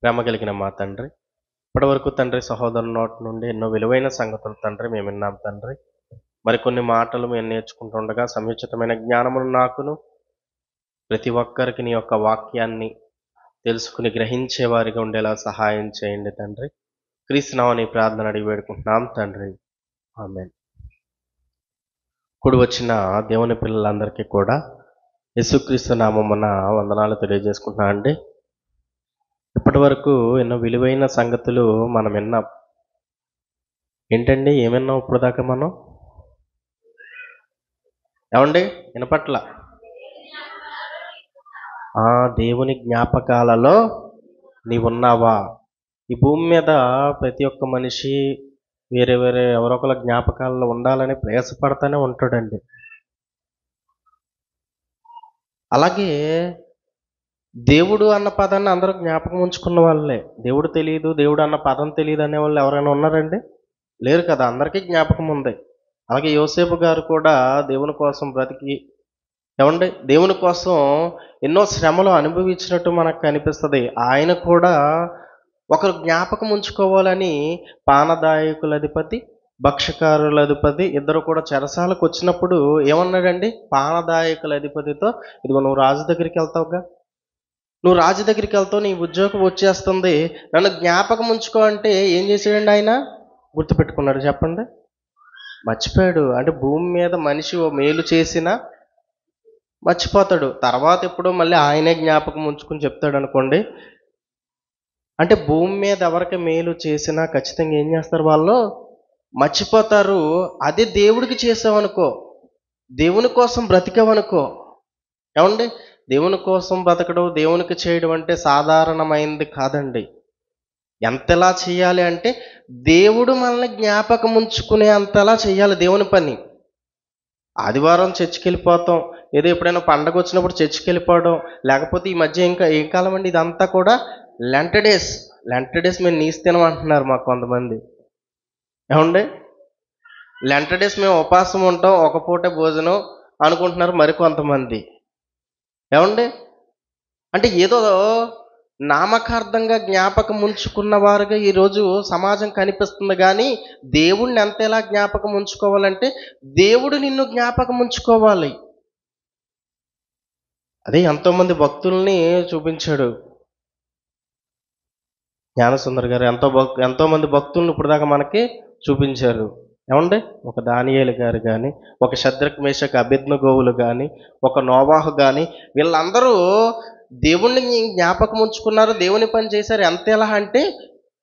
ప్రేమ కలిగిన మా తండ్రి, ఇప్పటివరకు తండ్రి సహోదరు నోటి నుండి ఎన్నో విలువైన సంగతులు తండ్రి మేము విన్నాం తండ్రి. మరికొన్ని మాటలు మేము నేర్చుకుంటుండగా సముచితమైన జ్ఞానమును నాకును ప్రతి ఒక్కరికి నీ యొక్క వాక్యాన్ని తెలుసుకుని గ్రహించే వారిగా ఉండేలా సహాయం చేయండి తండ్రి. క్రీస్తునామని ప్రార్థన అడిగి వేడుకుంటున్నాం తండ్రి, ఆమేన్. కూడి వచ్చిన దేవుని పిల్లలందరికీ కూడా యేసుక్రీస్తు నామమున వందనాలు తెలియజేసుకుంటున్నా అండి. ఇప్పటి వరకు ఎన్నో విలువైన సంగతులు మనం విన్నాం. ఏంటండి ఏమన్నాం ఇప్పుడు దాకా మనం? ఏమండి వినపట్ల? దేవుని జ్ఞాపకాలలో నీవున్నావా? ఈ భూమి మీద ప్రతి ఒక్క మనిషి వేరే వేరే ఎవరొకల జ్ఞాపకాలలో ఉండాలని ప్రయాసపడతానే ఉంటాడండి. అలాగే దేవుడు అన్న పదాన్ని అందరూ జ్ఞాపకం ఉంచుకున్న వాళ్ళే. దేవుడు తెలియదు, దేవుడు అన్న పదం తెలియదు అనే వాళ్ళు ఎవరైనా ఉన్నారండి? లేరు కదా, అందరికీ జ్ఞాపకం ఉంది. అలాగే యోసేపు గారు కూడా దేవుని కోసం బ్రతికి ఏమండి దేవుని కోసం ఎన్నో శ్రమలు అనుభవించినట్టు మనకు కనిపిస్తుంది. ఆయన కూడా ఒకరు జ్ఞాపకం ఉంచుకోవాలని పానదాయకుల అధిపతి, భక్ష్యకారుల అధిపతి ఇద్దరు కూడా చెరసాలకు వచ్చినప్పుడు ఏమన్నాడండి? పానదాయకుల అధిపతితో, ఇదిగో నువ్వు రాజు దగ్గరికి వెళ్తావుగా, నువ్వు రాజు దగ్గరికి వెళ్తావు, నీ ఉద్యోగం వచ్చేస్తుంది, నన్ను జ్ఞాపకం ఉంచుకో అంటే ఏం చేశాడండి ఆయన? గుర్తుపెట్టుకున్నాడు చెప్పండి? మర్చిపోయాడు. అంటే భూమి మీద మనిషి ఓ మేలు చేసినా మర్చిపోతాడు, తర్వాత ఎప్పుడో మళ్ళీ ఆయనే జ్ఞాపకం ఉంచుకుని చెప్తాడు అనుకోండి. అంటే భూమి మీద ఎవరికి మేలు చేసినా ఖచ్చితంగా ఏం చేస్తారు? వాళ్ళు మర్చిపోతారు. అదే దేవుడికి చేసావనుకో, దేవుని కోసం బ్రతికావనుకో, ఏమండి దేవుని కోసం బ్రతకడం, దేవునికి చేయడం అంటే సాధారణమైంది కాదండి. ఎంతలా చేయాలి అంటే దేవుడు మనల్ని జ్ఞాపకం ఉంచుకునే అంతలా చేయాలి దేవుని పని. ఆదివారం చర్చికి వెళ్ళిపోతాం, ఏదో ఎప్పుడైనా పండగ వచ్చినప్పుడు చర్చికి వెళ్ళిపోవడం, లేకపోతే ఈ మధ్య ఇంకా ఏం కాలం అండి ఇదంతా కూడా లెంట్ డేస్. లెంట్ డేస్ మేము నీసు తినమంటున్నారు మాకు కొంతమంది, ఏమండి లెంట్ డేస్ మేము ఉపవాసం ఉంటాం, ఒక పూట భోజనం అనుకుంటున్నారు మరికొంతమంది, ఏమండి. అంటే ఏదో నామకార్థంగా జ్ఞాపకం ఉంచుకున్న వారుగా ఈరోజు సమాజం కనిపిస్తుంది. కానీ దేవుడిని ఎంతలా జ్ఞాపకం ఉంచుకోవాలంటే దేవుడు నిన్ను జ్ఞాపకం ఉంచుకోవాలి. అదే ఎంతోమంది భక్తుల్ని చూపించాడు జ్ఞానసుందర్ గారు. ఎంతోమంది భక్తులను ఇప్పుడు దాకా మనకి చూపించారు, ఏమండి. ఒక దానియేలు గారు కానీ, ఒక షద్రక్ మేషక్ అబేద్నెగోవులు కానీ, ఒక నోవాహు కానీ, వీళ్ళందరూ దేవుణ్ణి జ్ఞాపకం ఉంచుకున్నారు, దేవుని పని చేశారు. ఎంత ఎలా అంటే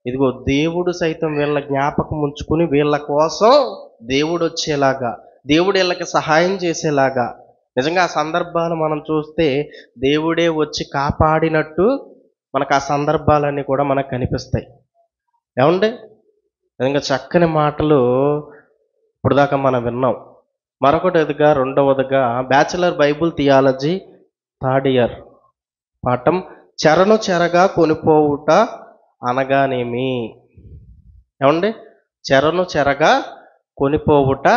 ఇదిగో దేవుడు సైతం వీళ్ళ జ్ఞాపకం ఉంచుకుని వీళ్ళ కోసం దేవుడు వచ్చేలాగా, దేవుడు వీళ్ళకి సహాయం చేసేలాగా. నిజంగా ఆ సందర్భాలు మనం చూస్తే దేవుడే వచ్చి కాపాడినట్టు మనకు ఆ సందర్భాలన్నీ కూడా మనకు కనిపిస్తాయి, ఏమండి. నిజంగా చక్కని మాటలు ఇప్పుడు దాకా మనం విన్నాం. మరొకటిగా రెండవదిగా bachelor Bible theology third year పాఠం చెరను చెరగా కొనిపోవుట అనగానేమి? ఏమండి చెరను చెరగా కొనిపోవుట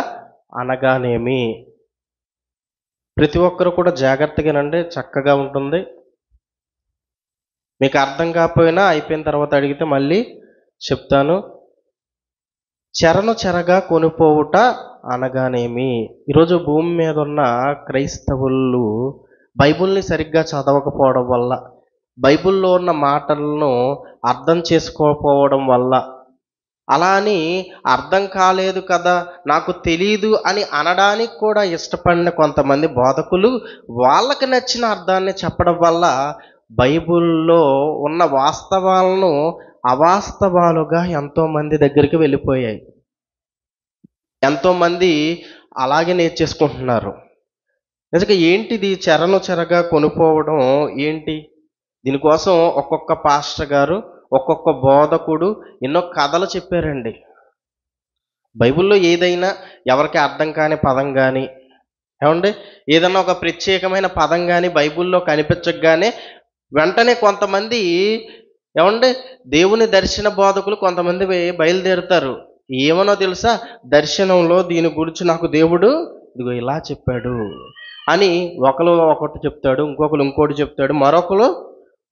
అనగానేమి? ప్రతి ఒక్కరు కూడా జాగ్రత్తగానండి, చక్కగా ఉంటుంది. మీకు అర్థం కాకపోయినా అయిపోయిన తర్వాత అడిగితే మళ్ళీ చెప్తాను. చెరను చెరగా కొనిపోవుట అనగానేమి? ఈరోజు భూమి మీద ఉన్న క్రైస్తవులు బైబిల్ని సరిగ్గా చదవకపోవడం వల్ల, బైబిల్లో ఉన్న మాటలను అర్థం చేసుకోకపోవడం వల్ల, అలా అని అర్థం కాలేదు కదా, నాకు తెలీదు అని అనడానికి కూడా ఇష్టపడిన కొంతమంది బోధకులు వాళ్ళకి నచ్చిన అర్థాన్ని చెప్పడం వల్ల బైబిల్లో ఉన్న వాస్తవాలను అవాస్తవాలుగా ఎంతోమంది దగ్గరికి వెళ్ళిపోయాయి. ఎంతోమంది అలాగే నేర్చేసుకుంటున్నారు. నిజంగా ఏంటిది చెరను చెరగా కొనిపోవడం ఏంటి? దీనికోసం ఒక్కొక్క పాస్టర్ గారు, ఒక్కొక్క బోధకుడు ఎన్నో కథలు చెప్పారండి. బైబిల్లో ఏదైనా ఎవరికి అర్థం కాని పదం కానీ, ఏమండి ఏదన్నా ఒక ప్రత్యేకమైన పదం కానీ బైబిల్లో కనిపించగానే వెంటనే కొంతమంది, ఏమండి దేవుని దర్శన బోధకులు కొంతమంది బయలుదేరుతారు. ఏమనో తెలుసా, దర్శనంలో దీని గురించి నాకు దేవుడు ఇదిగో ఇలా చెప్పాడు అని ఒకరు ఒకటి చెప్తాడు, ఇంకొకరు ఇంకోటి చెప్తాడు, మరొకరు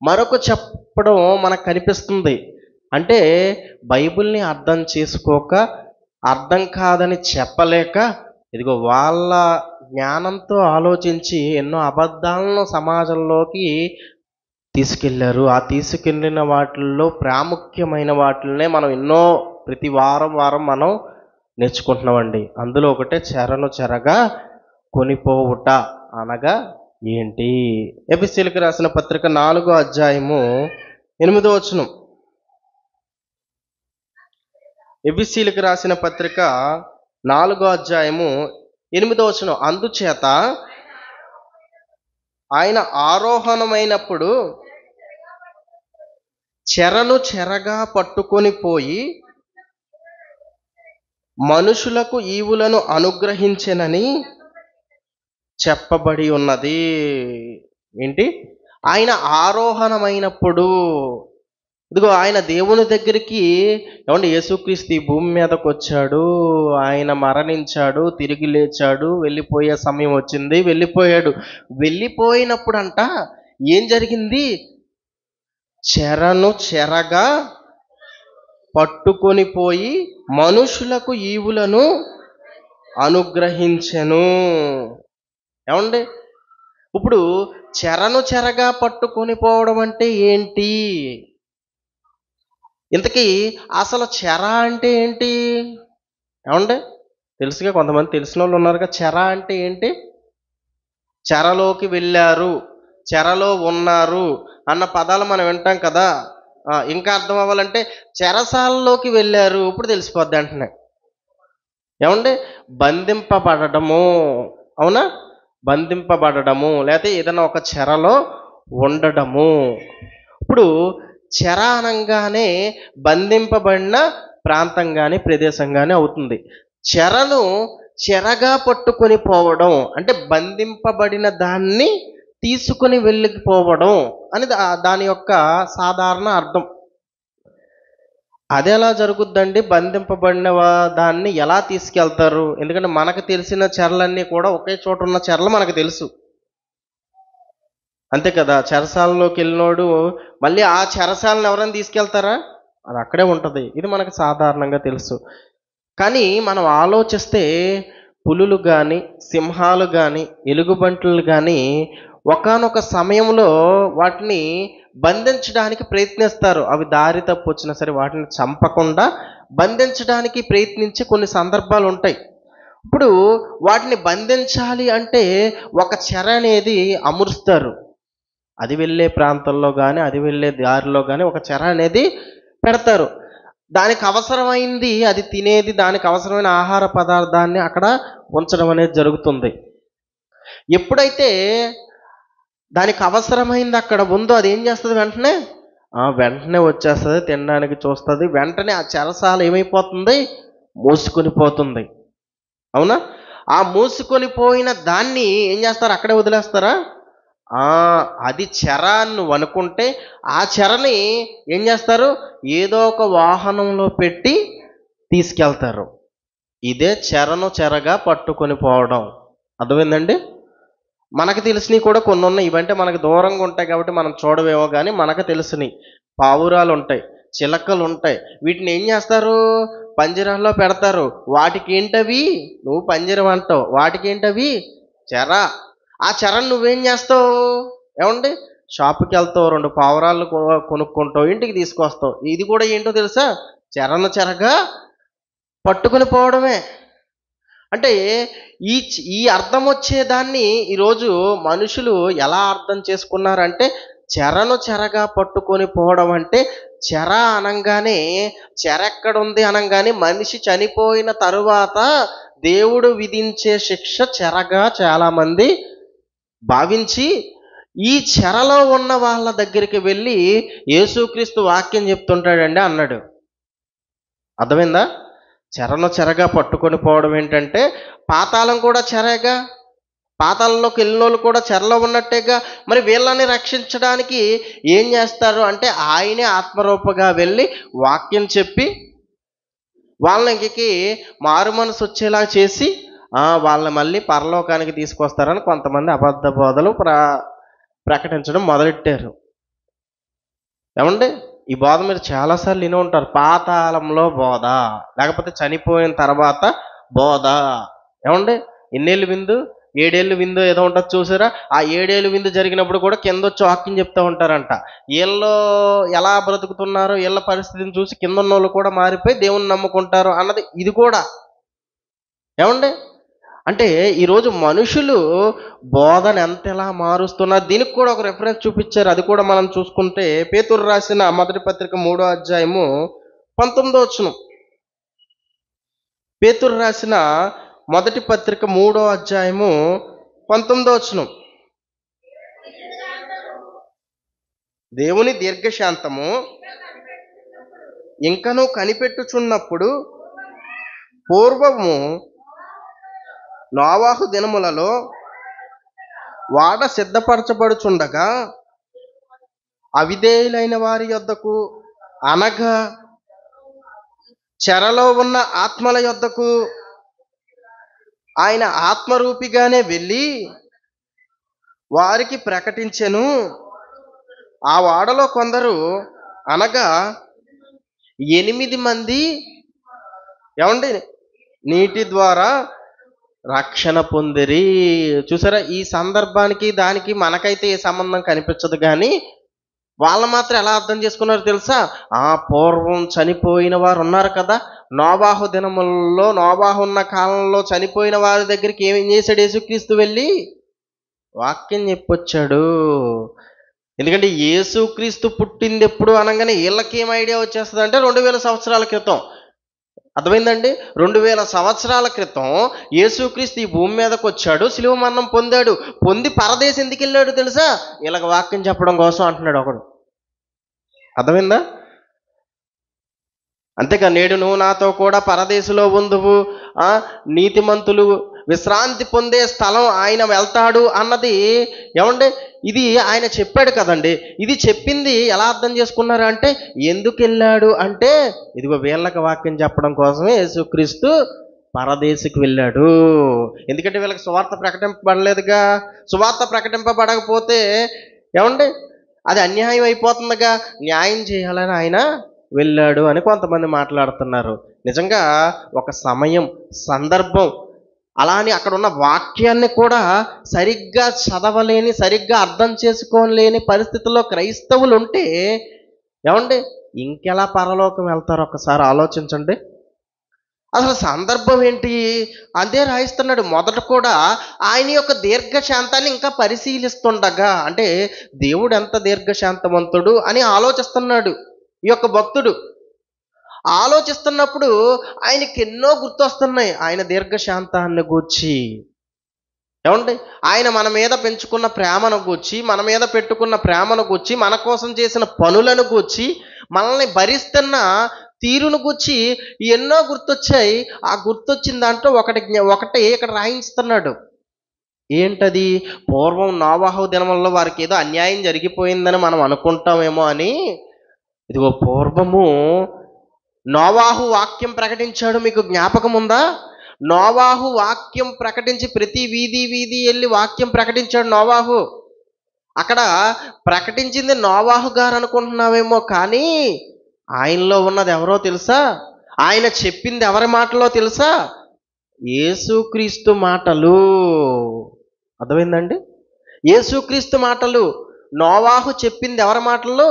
మరొక చెప్పడం మనకు కనిపిస్తుంది. అంటే బైబిల్ని అర్థం చేసుకోక, అర్థం కాదని చెప్పలేక, ఇదిగో వాళ్ళ జ్ఞానంతో ఆలోచించి ఎన్నో అబద్ధాలను సమాజంలోకి తీసుకెళ్లారు. ఆ తీసుకెళ్ళిన వాటిల్లో ప్రాముఖ్యమైన వాటిల్నే మనం ఎన్నో ప్రతి వారం మనం నేర్చుకుంటున్నామండి. అందులో ఒకటే చెరను చెరగా కొనిపోవుట అనగా ఏంటి? ఎఫెసీయులకు రాసిన పత్రిక 4వ అధ్యాయము 8వ వచనం. ఎఫెసీయులకు రాసిన పత్రిక 4వ అధ్యాయము 8వ వచనం. అందుచేత ఆయన ఆరోహణమైనప్పుడు చెరను చెరగా పట్టుకొని పోయి మనుషులకు ఈవులను అనుగ్రహించెనని చెప్పబడి ఉన్నది. ఏంటి? ఆయన ఆరోహణమైనప్పుడు, ఇదిగో ఆయన దేవుని దగ్గరికి, ఏమంటే యేసుక్రీస్తు ఈ భూమి మీదకి వచ్చాడు, ఆయన మరణించాడు, తిరిగి లేచాడు, వెళ్ళిపోయే సమయం వచ్చింది, వెళ్ళిపోయాడు. వెళ్ళిపోయినప్పుడు అంట ఏం జరిగింది? చెరను చెరగా పట్టుకొని పోయి మనుషులకు ఈవులను అనుగ్రహించెను. ఏమండి? ఇప్పుడు చెరను చెరగా పట్టుకొని పోవడం అంటే ఏంటి? ఇంతకీ అసలు చెర అంటే ఏంటి? ఏమండి? తెలుసుగా, కొంతమంది తెలిసిన వాళ్ళు ఉన్నారుగా. చెర అంటే ఏంటి? చెరలోకి వెళ్ళారు, చెరలో ఉన్నారు అన్న పదాలు మనం వింటాం కదా. ఇంకా అర్థం అవ్వాలంటే చెరసాలలోకి వెళ్ళారు, ఇప్పుడు తెలిసిపోద్ది అంటున్నా. ఏమండి? బంధింపబడము, అవునా? బంధింపబడము, లేకపోతే ఏదైనా ఒక చెరలో ఉండడము. ఇప్పుడు చెర అనగానే బంధింపబడిన ప్రాంతం కానీ ప్రదేశం కానీ అవుతుంది. చెరను చెరగా పట్టుకొని పోవడం అంటే బంధింపబడిన దాన్ని తీసుకుని వెళ్ళిపోవడం అని దాని యొక్క సాధారణ అర్థం. అది ఎలా జరుగుద్దండి? బంధింపబడిన దాన్ని ఎలా తీసుకెళ్తారు? ఎందుకంటే మనకు తెలిసిన చెరలన్నీ కూడా ఒకే చోట ఉన్న చెరలు మనకు తెలుసు, అంతే కదా. చెరసాలలోకి వెళ్ళినోడు మళ్ళీ ఆ చెరసాలను ఎవరైనా తీసుకెళ్తారా? అది అక్కడే ఉంటుంది. ఇది మనకు సాధారణంగా తెలుసు. కానీ మనం ఆలోచిస్తే పులులు కానీ, సింహాలు కానీ, ఎలుగుబంట్లు కానీ ఒకానొక సమయంలో వాటిని బంధించడానికి ప్రయత్నిస్తారు. అవి దారి తప్పు వచ్చినా సరే వాటిని చంపకుండా బంధించడానికి ప్రయత్నించే కొన్ని సందర్భాలు ఉంటాయి. ఇప్పుడు వాటిని బంధించాలి అంటే ఒక చెర అనేది అమరుస్తారు. అది వెళ్ళే ప్రాంతంలో కానీ, అది వెళ్ళే దారిలో కానీ ఒక చెర అనేది పెడతారు. దానికి అవసరమైంది, అది తినేది, దానికి అవసరమైన ఆహార పదార్థాన్ని అక్కడ ఉంచడం అనేది జరుగుతుంది. ఎప్పుడైతే దానికి అవసరమైంది అక్కడ ఉందో అది ఏం చేస్తుంది? వెంటనే వచ్చేస్తుంది, తినడానికి చూస్తుంది. వెంటనే ఆ చెరసాల ఏమైపోతుంది? మూసుకొని పోతుంది, అవునా? ఆ మూసుకొని పోయిన దాన్ని ఏం చేస్తారు? అక్కడే వదిలేస్తారా? అది చెర నువ్వు అనుకుంటే ఆ చెరని ఏం చేస్తారు? ఏదో ఒక వాహనంలో పెట్టి తీసుకెళ్తారు. ఇదే చెరను చెరగా పట్టుకొని పోవడం. అర్థమైందండి? మనకు తెలిసినవి కూడా కొన్ని ఉన్నాయి. ఇవంటే మనకు దూరంగా ఉంటాయి కాబట్టి మనం చూడవేమో, కానీ మనకు తెలిసినవి పావురాలు ఉంటాయి, చిలకలు ఉంటాయి. వీటిని ఏం చేస్తారు? పంజరాల్లో పెడతారు. వాటికి ఏంటవి? నువ్వు పంజరం అంటావు, వాటికి ఏంటవి? చెర. ఆ చెరను నువ్వేం చేస్తావు? ఏమండి? షాపుకి వెళ్తావు, 2 పావురాలు కొనుక్కుంటావు, ఇంటికి తీసుకొస్తావు. ఇది కూడా ఏంటో తెలుసా? చెరను చెరగా పట్టుకుని పోవడమే. అంటే ఈ అర్థం వచ్చేదాన్ని ఈరోజు మనుషులు ఎలా అర్థం చేసుకున్నారంటే, చెరను చెరగా పట్టుకొని పోవడం అంటే, చెర అనంగానే చెరెక్కడుంది అనంగానే మనిషి చనిపోయిన తరువాత దేవుడు విధించే శిక్ష చెరగా చాలామంది భావించి ఈ చెరలో ఉన్న వాళ్ళ దగ్గరికి వెళ్ళి యేసుక్రీస్తు వాక్యం చెప్తుంటాడండి అన్నాడు. అర్థమైందా? చెరను చెరగా పట్టుకొని పోవడం ఏంటంటే, పాతాళం కూడా చెరగా, పాతాళంలోకి వెళ్ళిన వాళ్ళు కూడా చెరలో ఉన్నట్టేగా. మరి వీళ్ళని రక్షించడానికి ఏం చేస్తారు అంటే, ఆయనే ఆత్మరూపగా వెళ్ళి వాక్యం చెప్పి వాళ్ళకి మారు మనసు వచ్చేలా చేసి వాళ్ళని మళ్ళీ పరలోకానికి తీసుకొస్తారని కొంతమంది అబద్ధ బోధలు ప్రకటించడం మొదలెట్టారు. ఏమండి ఈ బోధ మీరు చాలాసార్లు విని ఉంటారు. పాతాళంలో బోధ, లేకపోతే చనిపోయిన తర్వాత బోధ. ఏమండి ఎన్నేళ్ళు విందు, 7 ఏళ్ళు విందు ఏదో ఉంటుంది చూసారా? ఆ 7 ఏళ్ళు విందు జరిగినప్పుడు కూడా కింద వచ్చి వాక్యం చెప్తూ ఉంటారంట. వీళ్ళు ఎలా బ్రతుకుతున్నారో వీళ్ళ పరిస్థితిని చూసి కింద ఉన్న వాళ్ళు కూడా మారిపోయి దేవుని నమ్ముకుంటారు అన్నది ఇది కూడా. ఏమండి అంటే ఈరోజు మనుషులు బోధన ఎలా మారుస్తున్నారు, దీనికి కూడా ఒక రెఫరెన్స్ చూపించారు. అది కూడా మనం చూసుకుంటే పేతురు రాసిన మొదటి పత్రిక 3వ అధ్యాయము 19వ వచనం. పేతురు రాసిన మొదటి పత్రిక 3వ అధ్యాయము 19వ వచనం. దేవుని దీర్ఘశాంతము ఇంకనూ కనిపెట్టుచున్నప్పుడు పూర్వము నోవాహు దినములలో వాడ సిద్ధపరచబడుచుండగా అవిధేయులైన వారి యొద్దకు, అనగా చెరలో ఉన్న ఆత్మల యొద్దకు ఆయన ఆత్మరూపిగానే వెళ్ళి వారికి ప్రకటించెను. ఆ వాడలో కొందరు, అనగా 8 మంది ఏమండి నీటి ద్వారా రక్షణ పొందిరి. చూసారా, ఈ సందర్భానికి దానికి మనకైతే ఏ సంబంధం కనిపించదు, కానీ వాళ్ళు మాత్రం ఎలా అర్థం చేసుకున్నారో తెలుసా? పూర్వం చనిపోయిన వారు ఉన్నారు కదా, నోవాహు దినములలో, నోవాహు ఉన్న కాలంలో చనిపోయిన వారి దగ్గరికి ఏం చేశాడు యేసుక్రీస్తు? వెళ్ళి వాక్యం చెప్పొచ్చాడు. ఎందుకంటే యేసుక్రీస్తు పుట్టింది ఎప్పుడు అనగానే వీళ్ళకి ఏం ఐడియా వచ్చేస్తుంది అంటే 2000 సంవత్సరాల క్రితం. అర్థమైందండి? 2000 సంవత్సరాల క్రితం యేసుక్రీస్తు ఈ భూమి మీదకి వచ్చాడు, శిలువ మరణం పొందాడు. పొంది పరదేశం ఎందుకు వెళ్ళాడు తెలుసా? వీళ్ళకి వాక్యం చెప్పడం కోసం అంటున్నాడు ఒకడు. అర్థమైందా? అంతేకా నేడు నువ్వు నాతో కూడా పరదేశంలో ఉందువు, నీతిమంతులు విశ్రాంతి పొందే స్థలం ఆయన వెళ్తాడు అన్నది. ఏమంటే ఇది ఆయన చెప్పాడు కదండి. ఇది చెప్పింది ఎలా అర్థం చేసుకున్నారు అంటే, ఎందుకు వెళ్ళాడు అంటే ఇదిగో వీళ్ళకి వాక్యం చెప్పడం కోసమే యేసుక్రీస్తు పరదేశికి వెళ్ళాడు. ఎందుకంటే వీళ్ళకి సువార్త ప్రకటింపబడలేదుగా. సువార్త ప్రకటింపబడకపోతే ఏమండి అది అన్యాయం అయిపోతుందిగా. న్యాయం చేయాలని ఆయన వెళ్ళాడు అని కొంతమంది మాట్లాడుతున్నారు. నిజంగా ఒక సమయం, సందర్భం, అలానే అక్కడ ఉన్న వాక్యాన్ని కూడా సరిగ్గా చదవలేని, సరిగ్గా అర్థం చేసుకోలేని పరిస్థితుల్లో క్రైస్తవులు ఉంటే ఏమండి ఇంకెలా పరలోకం వెళ్తారో ఒకసారి ఆలోచించండి. అసలు సందర్భం ఏంటి అదే రాయిస్తున్నాడు. మొదట కూడా ఆయన యొక్క దీర్ఘశాంతాన్ని ఇంకా పరిశీలిస్తుండగా, అంటే దేవుడు ఎంత దీర్ఘశాంతవంతుడు అని ఆలోచిస్తున్నాడు ఈ యొక్క భక్తుడు. ఆలోచిస్తున్నప్పుడు ఆయనకి ఎన్నో గుర్తొస్తున్నాయి ఆయన దీర్ఘశాంతాన్ని గూర్చి. ఏమండి ఆయన మన మీద పెంచుకున్న ప్రేమను గూర్చి, మన మీద పెట్టుకున్న ప్రేమను గూర్చి, మన కోసం చేసిన పనులను గూర్చి, మనల్ని భరిస్తున్న తీరును గూర్చి ఎన్నో గుర్తొచ్చాయి. ఆ గుర్తొచ్చిన దాంట్లో ఒకటి ఇక్కడ రాయించుతున్నాడు. ఏంటది? పూర్వం నోవాహు దినములలో వారికి ఏదో అన్యాయం జరిగిపోయిందని మనం అనుకుంటామేమో అని. ఇదిగో పూర్వము నోవాహు వాక్యం ప్రకటించాడు. మీకు జ్ఞాపకం ఉందా? నోవాహు వాక్యం ప్రకటించి ప్రతి వీధి వెళ్ళి వాక్యం ప్రకటించాడు నోవాహు. అక్కడ ప్రకటించింది నోవాహు గారు అనుకుంటున్నావేమో, కానీ ఆయనలో ఉన్నది ఎవరో తెలుసా? ఆయన చెప్పింది ఎవరి మాటలో తెలుసా? యేసుక్రీస్తు మాటలు. అర్థమైందండి? యేసుక్రీస్తు మాటలు. నోవాహు చెప్పింది ఎవరి మాటలు?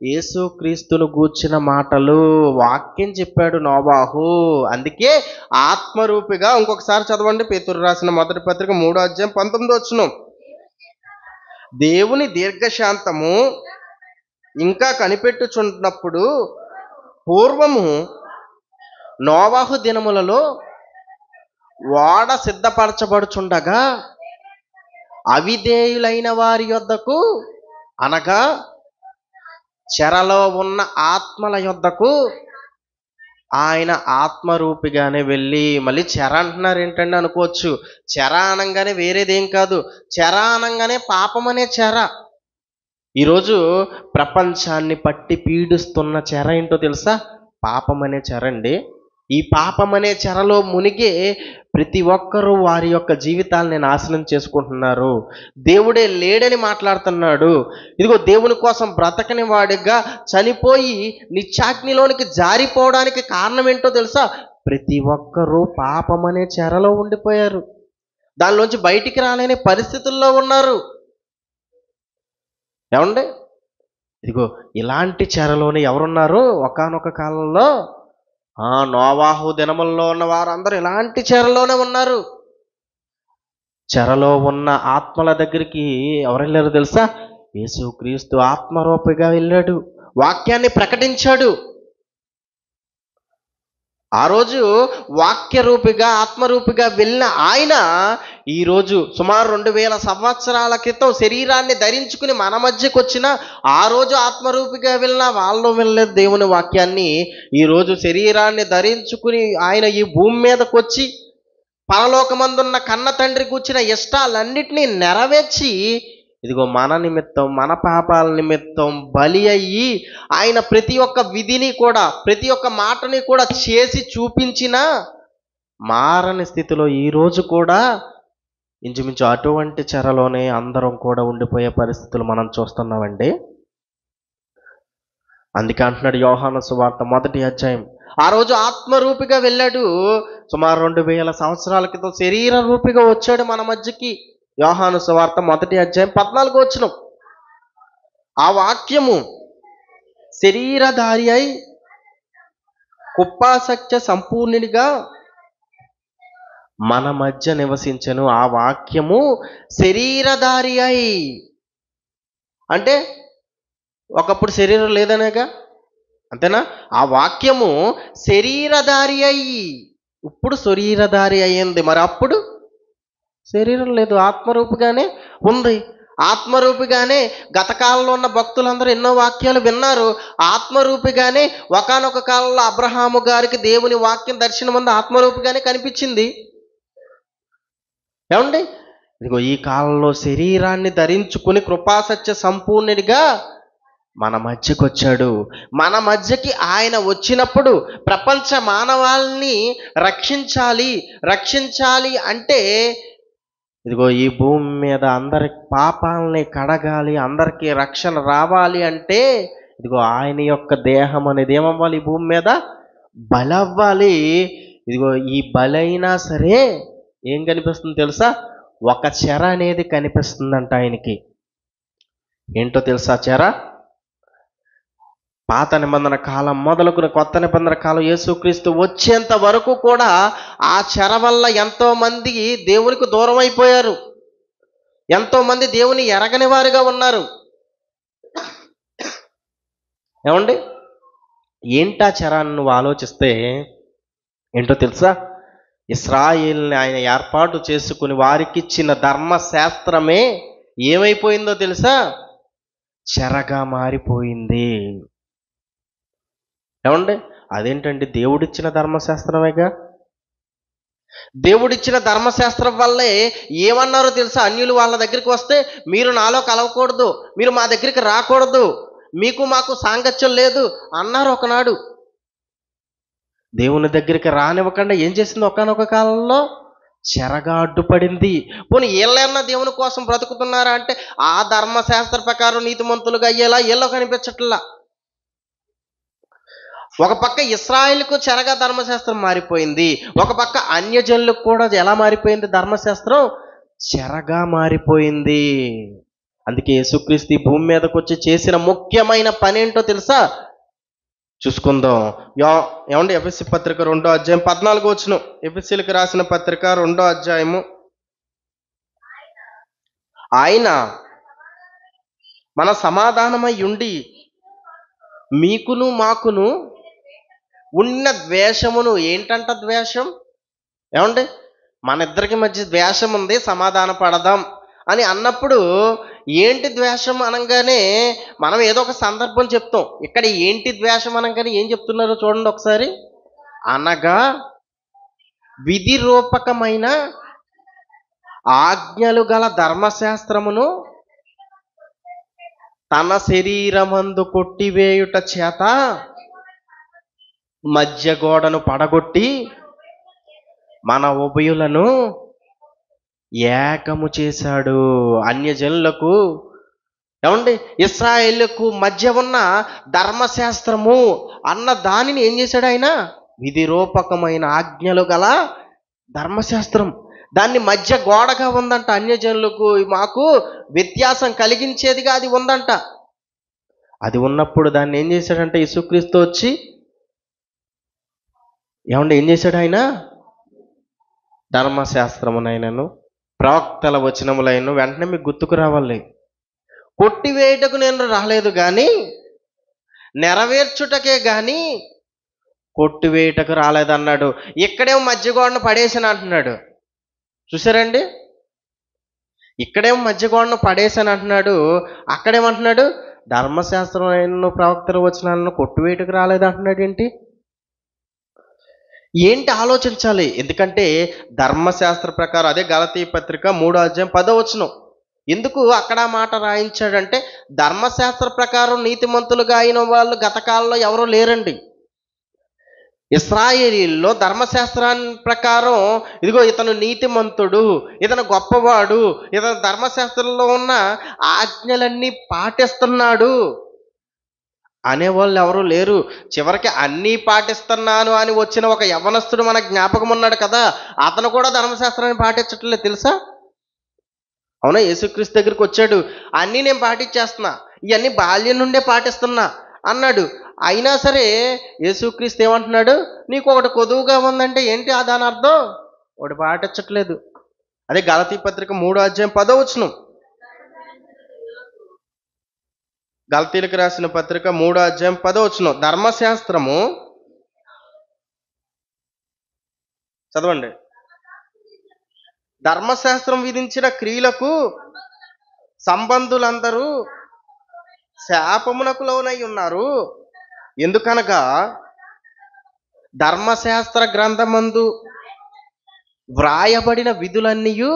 యేసుక్రీస్తును గూర్చిన మాటలు. వాక్యం చెప్పాడు నోవాహు. అందుకే ఆత్మరూపిగా, ఇంకొకసారి చదవండి పేతురు రాసిన మొదటి పత్రిక 3వ అధ్యాయం 19వ వచనం. దేవుని దీర్ఘశాంతము ఇంకా కనిపెట్టుచున్నప్పుడు పూర్వము నోవాహు దినములలో వాడ సిద్ధపరచబడుచుండగా అవిధేయులైన వారి యొద్దకు, అనగా చెరలో ఉన్న ఆత్మల యొద్దకు ఆయన ఆత్మరూపిగానే వెళ్ళి. మళ్ళీ చెర అంటున్నారు ఏంటండి అనుకోవచ్చు. చెర అనగానే వేరేదేం కాదు. చెర అనగానే పాపం అనే చెర. ఈరోజు ప్రపంచాన్ని పట్టి పీడిస్తున్న చెర ఏంటో తెలుసా? పాపం అనే చెర అండి. ఈ పాపం అనే చెరలో మునిగే ప్రతి ఒక్కరూ వారి యొక్క జీవితాలని నాశనం చేసుకుంటున్నారు. దేవుడే లేడని మాట్లాడుతున్నాడు. ఇదిగో దేవుని కోసం బ్రతకని వాడిగా చనిపోయి నిత్యాగ్నిలోనికి జారిపోవడానికి కారణం ఏంటో తెలుసా? ప్రతి ఒక్కరూ పాపం అనే చెరలో ఉండిపోయారు. దానిలోంచి బయటికి రాలేని పరిస్థితుల్లో ఉన్నారు. ఏమండి? ఇదిగో ఇలాంటి చెరలోనే ఎవరున్నారు? ఒకానొక కాలంలో నోవాహు దినముల్లో ఉన్న వారందరూ ఇలాంటి చెరలోనే ఉన్నారు. చెరలో ఉన్న ఆత్మల దగ్గరికి ఎవరు వెళ్ళారు తెలుసా? యేసుక్రీస్తు ఆత్మరూపిగా వెళ్ళాడు, వాక్యాన్ని ప్రకటించాడు. ఆ రోజు వాక్యరూపిగా ఆత్మరూపిగా వెళ్ళిన ఆయన ఈరోజు సుమారు 2000 సంవత్సరాల క్రితం శరీరాన్ని ధరించుకుని మన మధ్యకు వచ్చిన ఆ రోజు ఆత్మరూపిగా వెళ్ళిన వాళ్ళు వెళ్ళలేదు దేవుని వాక్యాన్ని. ఈరోజు శరీరాన్ని ధరించుకుని ఆయన ఈ భూమి మీదకి వచ్చి పరలోకమందున్న కన్న తండ్రి కూర్చిన ఇష్టాలన్నిటినీ నెరవేర్చి ఇదిగో మన నిమిత్తం, మన పాపాల నిమిత్తం బలి అయ్యి ఆయన ప్రతి ఒక్క విధిని కూడా, ప్రతి ఒక్క మాటని కూడా చేసి చూపించిన మారని స్థితిలో ఈరోజు కూడా ఇంచుమించు అటువంటి చెరలోనే అందరం కూడా ఉండిపోయే పరిస్థితులు మనం చూస్తున్నామండి. అందుకే అంటున్నాడు యోహాను సువార్త 1వ అధ్యాయం, ఆ రోజు ఆత్మరూపిగా వెళ్ళాడు, సుమారు 2000 సంవత్సరాల క్రితం శరీర రూపిగా వచ్చాడు మన మధ్యకి. యోహాను సువార్త 1వ అధ్యాయం 14వ వచనం, ఆ వాక్యము శరీరధారి అయి కృపాసత్య సంపూర్ణునిగా మన మధ్య నివసించెను. ఆ వాక్యము శరీరధారి అయి అంటే ఒకప్పుడు శరీరం లేదనేగా, అంతేనా? ఆ వాక్యము శరీరధారి అయి ఇప్పుడు శరీరధారి అయ్యింది. మరి అప్పుడు శరీరం లేదు, ఆత్మరూపిగానే ఉంది. ఆత్మరూపిగానే గత కాలంలో ఉన్న భక్తులందరూ ఎన్నో వాక్యాలు విన్నారు. ఆత్మరూపిగానే ఒకానొక కాలంలో అబ్రహాము గారికి దేవుని వాక్యం దర్శనం ముందు ఆత్మరూపిగానే కనిపించింది. ఏమండి? ఇదిగో ఈ కాలంలో శరీరాన్ని ధరించుకుని కృపాసత్య సంపూర్ణుడిగా మన మధ్యకి వచ్చాడు. మన మధ్యకి ఆయన వచ్చినప్పుడు ప్రపంచ మానవాళిని రక్షించాలి అంటే ఇదిగో ఈ భూమి మీద అందరి పాపాలని కడగాలి, అందరికీ రక్షణ రావాలి అంటే ఇదిగో ఆయన యొక్క దేహం అనేది ఏమవ్వాలి? ఈ భూమి మీద బలవ్వాలి. ఇదిగో ఈ బలైనా సరే ఏం కనిపిస్తుంది తెలుసా? ఒక చెర అనేది కనిపిస్తుందంట ఆయనకి. ఏంటో తెలుసా చెర? పాత నిబంధన కాలం మొదలుకుని కొత్త నిబంధన కాలం యేసుక్రీస్తు వచ్చేంత వరకు కూడా ఆ చెర వల్ల ఎంతో మంది దేవునికి దూరం అయిపోయారు. ఎంతో మంది దేవుని ఎరగని వారుగా ఉన్నారు. ఏమండి? ఏంటా చెర అని నువ్వు ఆలోచిస్తే ఏంటో తెలుసా? ఇశ్రాయేలుని ఆయన ఏర్పాటు చేసుకుని వారికిచ్చిన ధర్మశాస్త్రమే ఏమైపోయిందో తెలుసా? చెరగా మారిపోయింది. ఏమండి? అదేంటండి? దేవుడిచ్చిన ధర్మశాస్త్రమేగా. దేవుడిచ్చిన ధర్మశాస్త్రం వల్లే ఏమన్నారో తెలుసా? అన్యులు వాళ్ళ దగ్గరికి వస్తే మీరు నాలో కలవకూడదు, మీరు మా దగ్గరికి రాకూడదు, మీకు మాకు సాంగత్యం లేదు అన్నారు ఒకనాడు. దేవుని దగ్గరికి రానివ్వకుండా ఏం చేసింది? ఒకానొక కాలంలో చెరగా అడ్డుపడింది. పోనీ వీళ్ళన్నా దేవుని కోసం బ్రతుకుతున్నారా అంటే ఆ ధర్మశాస్త్ర ప్రకారం నీతిమంతులుగా అయ్యేలా వీళ్ళు కనిపించట్లా. ఒక పక్క ఇశ్రాయేలుకు చెరగా ధర్మశాస్త్రం మారిపోయింది, ఒక పక్క అన్యజనులకు కూడా ఎలా మారిపోయింది? ధర్మశాస్త్రం చెరగా మారిపోయింది. అందుకే యేసుక్రీస్తు భూమి మీదకి వచ్చి చేసిన ముఖ్యమైన పని ఏంటో తెలుసా? చూసుకుందాం. ఏమండి? ఎఫెసీ పత్రిక 2వ అధ్యాయం 14వ వచనం. ఎఫెసీలకు రాసిన పత్రిక 2వ అధ్యాయము, ఆయన మన సమాధానమై ఉండి మీకును మాకును ఉన్న ద్వేషమును, ఏంటంట ద్వేషం? ఏమండి? మన ఇద్దరికి మధ్య ద్వేషం ఉంది, సమాధాన పడదాం అని అన్నప్పుడు ఏంటి ద్వేషం అనగానే మనం ఏదో ఒక సందర్భం చెప్తాం. ఇక్కడ ఏంటి ద్వేషం అనగానే ఏం చెప్తున్నారో చూడండి ఒకసారి. అనగా విధి రూపకమైన ఆజ్ఞలు గల ధర్మశాస్త్రమును తన శరీరమందు కొట్టివేయుట చేత మధ్య గోడను పడగొట్టి మన ఉభయులను ఏకము చేశాడు. అన్యజనులకు, ఏమండి, ఇశ్రాయేలుకు మధ్య ఉన్న ధర్మశాస్త్రము అన్న దానిని ఏం చేశాడు ఆయన? విధి రూపకమైన ఆజ్ఞలు గల ధర్మశాస్త్రం, దాన్ని మధ్య గోడగా ఉందంట. అన్యజనులకు మాకు వ్యత్యాసం కలిగించేదిగా అది ఉందంట. అది ఉన్నప్పుడు దాన్ని ఏం చేశాడంటే యేసుక్రీస్తు వచ్చి, ఏమండి, ఏం చేశాడు ఆయన? ధర్మశాస్త్రమునైనను ప్రవక్తల వచనములైన వెంటనే మీకు గుర్తుకు రావాలి. కొట్టివేయుటకు నేను రాలేదు కానీ, నెరవేర్చుటకే కానీ కొట్టివేయుటకు రాలేదన్నాడు. ఇక్కడేమో మధ్యగోడను పడేసాను అంటున్నాడు. చూసారండి, ఇక్కడేమో మధ్యగోడను పడేసాను అంటున్నాడు, అక్కడేమంటున్నాడు? ధర్మశాస్త్రం ప్రవక్తల వచనాలను కొట్టివేయుటకు రాలేదు అంటున్నాడు. ఏంటి ఆలోచించాలి. ఎందుకంటే ధర్మశాస్త్ర ప్రకారం, అదే గలతీ పత్రిక 3:10 ఎందుకు అక్కడ మాట రాయించాడంటే, ధర్మశాస్త్ర ప్రకారం నీతిమంతులుగా అయిన వాళ్ళు గత కాలంలో ఎవరూ లేరండి. ఇశ్రాయేలీల్లో ధర్మశాస్త్రాన్ని ప్రకారం ఇదిగో ఇతను నీతిమంతుడు, ఇతను గొప్పవాడు, ఇతను ధర్మశాస్త్రంలో ఉన్న ఆజ్ఞలన్నీ పాటిస్తున్నాడు అనేవాళ్ళు ఎవరు లేరు. చివరికి అన్నీ పాటిస్తున్నాను అని వచ్చిన ఒక యవ్వనస్తుడు మన జ్ఞాపకం ఉన్నాడు కదా, అతను కూడా ధర్మశాస్త్రాన్ని పాటించట్లేదు తెలుసా? అవునా, యేసుక్రీస్తు దగ్గరికి వచ్చాడు, అన్నీ నేను పాటించేస్తున్నా, ఇవన్నీ బాల్యం నుండే పాటిస్తున్నా అన్నాడు. అయినా సరే యేసుక్రీస్తు ఏమంటున్నాడు? నీకు ఒకటి కొదువుగా ఉందంటే ఏంటి దాని అర్థం? ఒకటి పాటించట్లేదు. అదే గలతీ పత్రిక 3:10. గలతీలకు రాసిన పత్రిక 3:10 ధర్మశాస్త్రము, చదవండి. ధర్మశాస్త్రం విధించిన క్రియలకు సంబంధులందరూ శాపమునకు లోనై ఉన్నారు. ఎందుకనగా ధర్మశాస్త్ర గ్రంథమందు వ్రాయబడిన విధులన్నీయు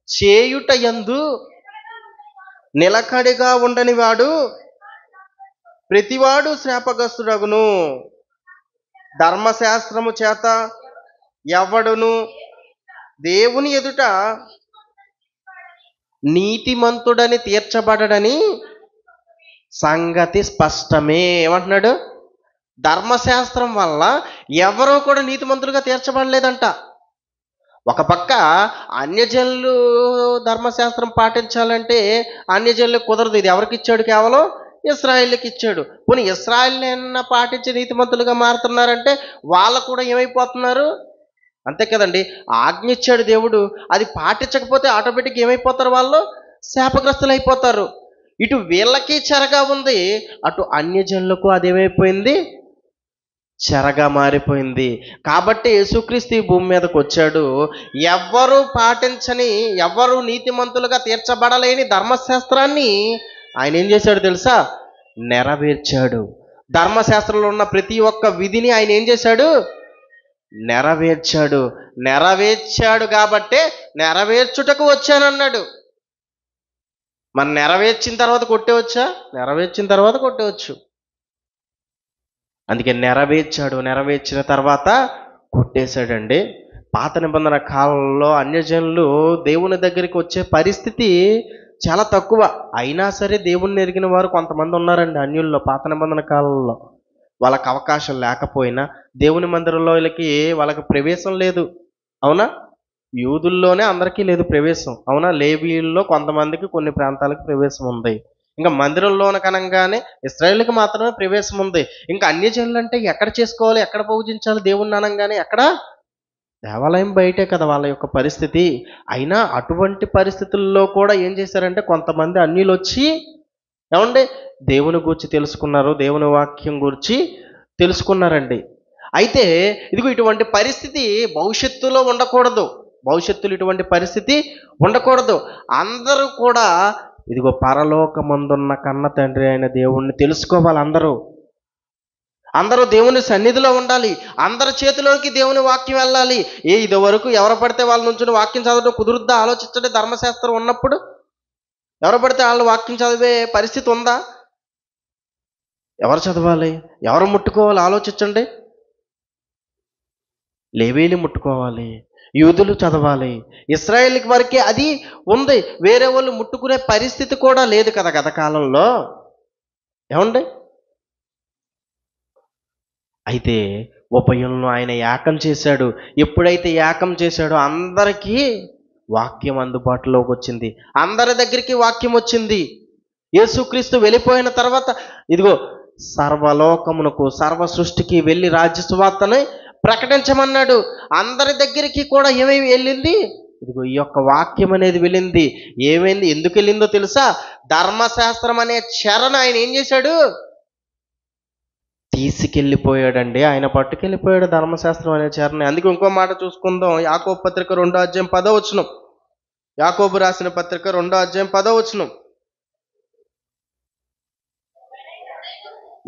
చేయుట యందు నిలకడగా ఉండని వాడు ప్రతివాడు శాపగ్రస్తుడగును. ధర్మశాస్త్రము చేత ఎవడును దేవుని ఎదుట నీతిమంతుడని తీర్చబడడని సంగతి స్పష్టమే. ఏమంటున్నాడు? ధర్మశాస్త్రం వల్ల ఎవరూ కూడా నీతిమంతులుగా తీర్చబడలేదంట. ఒక పక్క అన్యజనులు ధర్మశాస్త్రం పాటించాలంటే అన్యజనులకు కుదరదు. ఇది ఎవరికి ఇచ్చాడు? కేవలం ఇశ్రాయేలుకి ఇచ్చాడు. పోనీ ఇశ్రాయేలుని పాటించి నీతిమంతులుగా మారుతున్నారంటే వాళ్ళు కూడా ఏమైపోతున్నారు? అంతే కదండి, ఆజ్ఞ ఇచ్చాడు దేవుడు, అది పాటించకపోతే ఆటోమేటిక్ ఏమైపోతారు? వాళ్ళు శాపగ్రస్తులు అయిపోతారు. ఇటు వీళ్ళకి చెరగా ఉంది, అటు అన్యజనులకు అదేమైపోయింది? చెరగా మారిపోయింది. కాబట్టి యేసుక్రీస్తు ఈ భూమి మీదకి వచ్చాడు. ఎవ్వరూ పాటించని, ఎవ్వరూ నీతిమంతులుగా తీర్చబడలేని ధర్మశాస్త్రాన్ని ఆయన ఏం చేశాడు తెలుసా? నెరవేర్చాడు. ధర్మశాస్త్రంలో ఉన్న ప్రతి ఒక్క విధిని ఆయన ఏం చేశాడు? నెరవేర్చాడు. నెరవేర్చాడు కాబట్టే నెరవేర్చుటకు వచ్చానన్నాడు. మరి నెరవేర్చిన తర్వాత కొట్టేవచ్చా? నెరవేర్చిన తర్వాత కొట్టేవచ్చు. అందుకే నెరవేర్చాడు, నెరవేర్చిన తర్వాత కొట్టేశాడండి. పాత నిబంధన కాలంలో అన్యజనులు దేవుని దగ్గరికి వచ్చే పరిస్థితి చాలా తక్కువ. అయినా సరే దేవుణ్ణి ఎరిగిన వారు కొంతమంది ఉన్నారండి అన్యుల్లో. పాత నిబంధన కాలంలో వాళ్ళకి అవకాశం లేకపోయినా దేవుని మందిరంలో వాళ్ళకి ప్రవేశం లేదు. అవునా? యూదుల్లోనే అందరికీ లేదు ప్రవేశం. అవునా? లేవీయుల్లో కొంతమందికి కొన్ని ప్రాంతాలకు ప్రవేశం ఉంది. ఇంకా మందిరంలోన కనంగానే ఇశ్రాయేలుకి మాత్రమే ప్రవేశం ఉంది. ఇంకా అన్యజనులు అంటే ఎక్కడ చేసుకోవాలి, ఎక్కడ పూజించాలి దేవుణ్ణి అనగానే ఎక్కడ? దేవాలయం బయటే కదా వాళ్ళ యొక్క పరిస్థితి. అయినా అటువంటి పరిస్థితుల్లో కూడా ఏం చేశారంటే కొంతమంది అన్యులు వచ్చి, ఏమండి, దేవుని గురించి తెలుసుకున్నారు, దేవుని వాక్యం గురించి తెలుసుకున్నారండి. అయితే ఇదిగో ఇటువంటి పరిస్థితి భవిష్యత్తులో ఉండకూడదు. భవిష్యత్తులో ఇటువంటి పరిస్థితి ఉండకూడదు. అందరూ కూడా ఇదిగో పరలోకమందున్న కన్న తండ్రి అయిన దేవుణ్ణి తెలుసుకోవాలి. అందరూ దేవుని సన్నిధిలో ఉండాలి. అందరి చేతిలోకి దేవుని వాక్యం వెళ్ళాలి. ఇది వరకు ఎవరు పడితే వాళ్ళ నుంచి వాక్యం చదవడం కుదురుద్దా? ఆలోచించండి. ధర్మశాస్త్రం ఉన్నప్పుడు ఎవరు పడితే వాళ్ళు వాక్యం చదివే పరిస్థితి ఉందా? ఎవరు చదవాలి? ఎవరు ముట్టుకోవాలి? ఆలోచించండి. లేవీలు ముట్టుకోవాలి, యూదులు చదవాలి. ఇశ్రాయేలుకి వరకే అది ఉంది. వేరే వాళ్ళు ముట్టుకునే పరిస్థితి కూడా లేదు కదా గత కాలంలో. ఏమండి? అయితే ఉభయులను ఆయన ఏకం చేశాడు. ఎప్పుడైతే ఏకం చేశాడో అందరికీ వాక్యం అందుబాటులోకి వచ్చింది. అందరి దగ్గరికి వాక్యం వచ్చింది. యేసుక్రీస్తు వెళ్ళిపోయిన తర్వాత ఇదిగో సర్వలోకమునకు, సర్వ సృష్టికి వెళ్ళి రాజ్య సువార్తని ప్రకటించమన్నాడు. అందరి దగ్గరికి కూడా ఏమేమి వెళ్ళింది? ఇదిగో ఈ యొక్క వాక్యం అనేది వెళ్ళింది. ఏమైంది? ఎందుకు వెళ్ళిందో తెలుసా? ధర్మశాస్త్రం అనే చెరను ఆయన ఏం చేశాడు? తీసుకెళ్ళిపోయాడండి. ఆయన పట్టుకెళ్ళిపోయాడు ధర్మశాస్త్రం అనే చెరని. అందుకే ఇంకో మాట చూసుకుందాం. యాకోబు పత్రిక 2వ అధ్యాయం 10వ వచనం. యాకోబు రాసిన పత్రిక 2వ అధ్యాయం 10వ వచనం.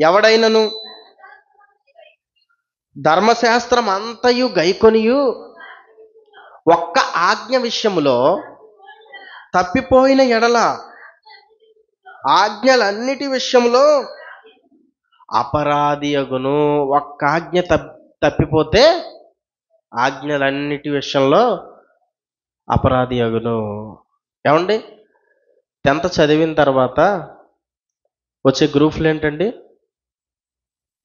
ఎవడైనను ధర్మశాస్త్రం అంతయు గైకొనియు ఒక్క ఆజ్ఞ విషయములో తప్పిపోయిన ఎడల ఆజ్ఞలన్నిటి విషయంలో అపరాధి అగును. ఒక్క ఆజ్ఞ తప్పిపోతే ఆజ్ఞలన్నిటి విషయంలో అపరాధి అగును. ఏమండి? 10th చదివిన తర్వాత వచ్చే గ్రూపులు ఏంటండి?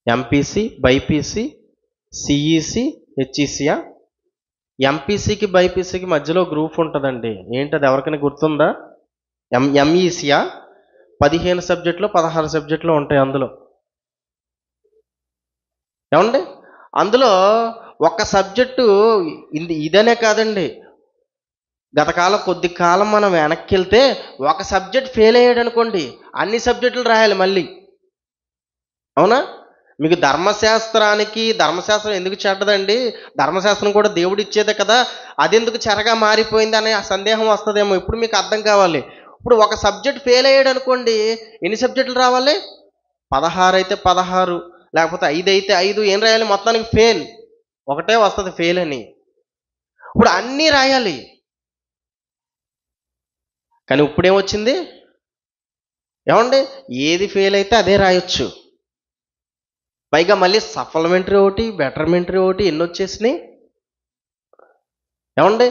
ఎంపీసీ, బైపీసీ, సిఈసి, హెచ్ఈసియా? ఎంపీసీకి బైపీసీకి మధ్యలో గ్రూప్ ఉంటుందండి. ఏంటది ఎవరికైనా గుర్తుందా? ఎంఈసియా? 15 సబ్జెక్టులు 16 సబ్జెక్టులు ఉంటాయి అందులో. ఏమండి? అందులో ఒక సబ్జెక్టు ఇదనే కాదండి. కొద్ది కాలం మనం వెనక్కి వెళ్తే ఒక సబ్జెక్ట్ ఫెయిల్ అయ్యాడు అనుకోండి, అన్ని సబ్జెక్టులు రాయాలి మళ్ళీ. అవునా? మీకు ధర్మశాస్త్రం ఎందుకు చెడ్డదండి? ధర్మశాస్త్రం కూడా దేవుడు ఇచ్చేదే కదా, అది ఎందుకు చెరగా మారిపోయింది అనే సందేహం వస్తుందేమో. ఇప్పుడు మీకు అర్థం కావాలి. ఇప్పుడు ఒక సబ్జెక్ట్ ఫెయిల్ అయ్యాడు అనుకోండి, ఎన్ని సబ్జెక్టులు రావాలి? 16 అయితే 16, లేకపోతే 5 అయితే 5. ఏం రాయాలి? మొత్తానికి ఫెయిల్. ఒకటే వస్తుంది ఫెయిల్ అని. ఇప్పుడు అన్నీ రాయాలి. కానీ ఇప్పుడేమొచ్చింది? ఏమండి? ఏది ఫెయిల్ అయితే అదే రాయొచ్చు. పైగా మళ్ళీ సప్లిమెంటరీ ఒకటి, బెటర్మెంటరీ ఒకటి, ఎన్ని వచ్చేసినాయి? ఏమండి?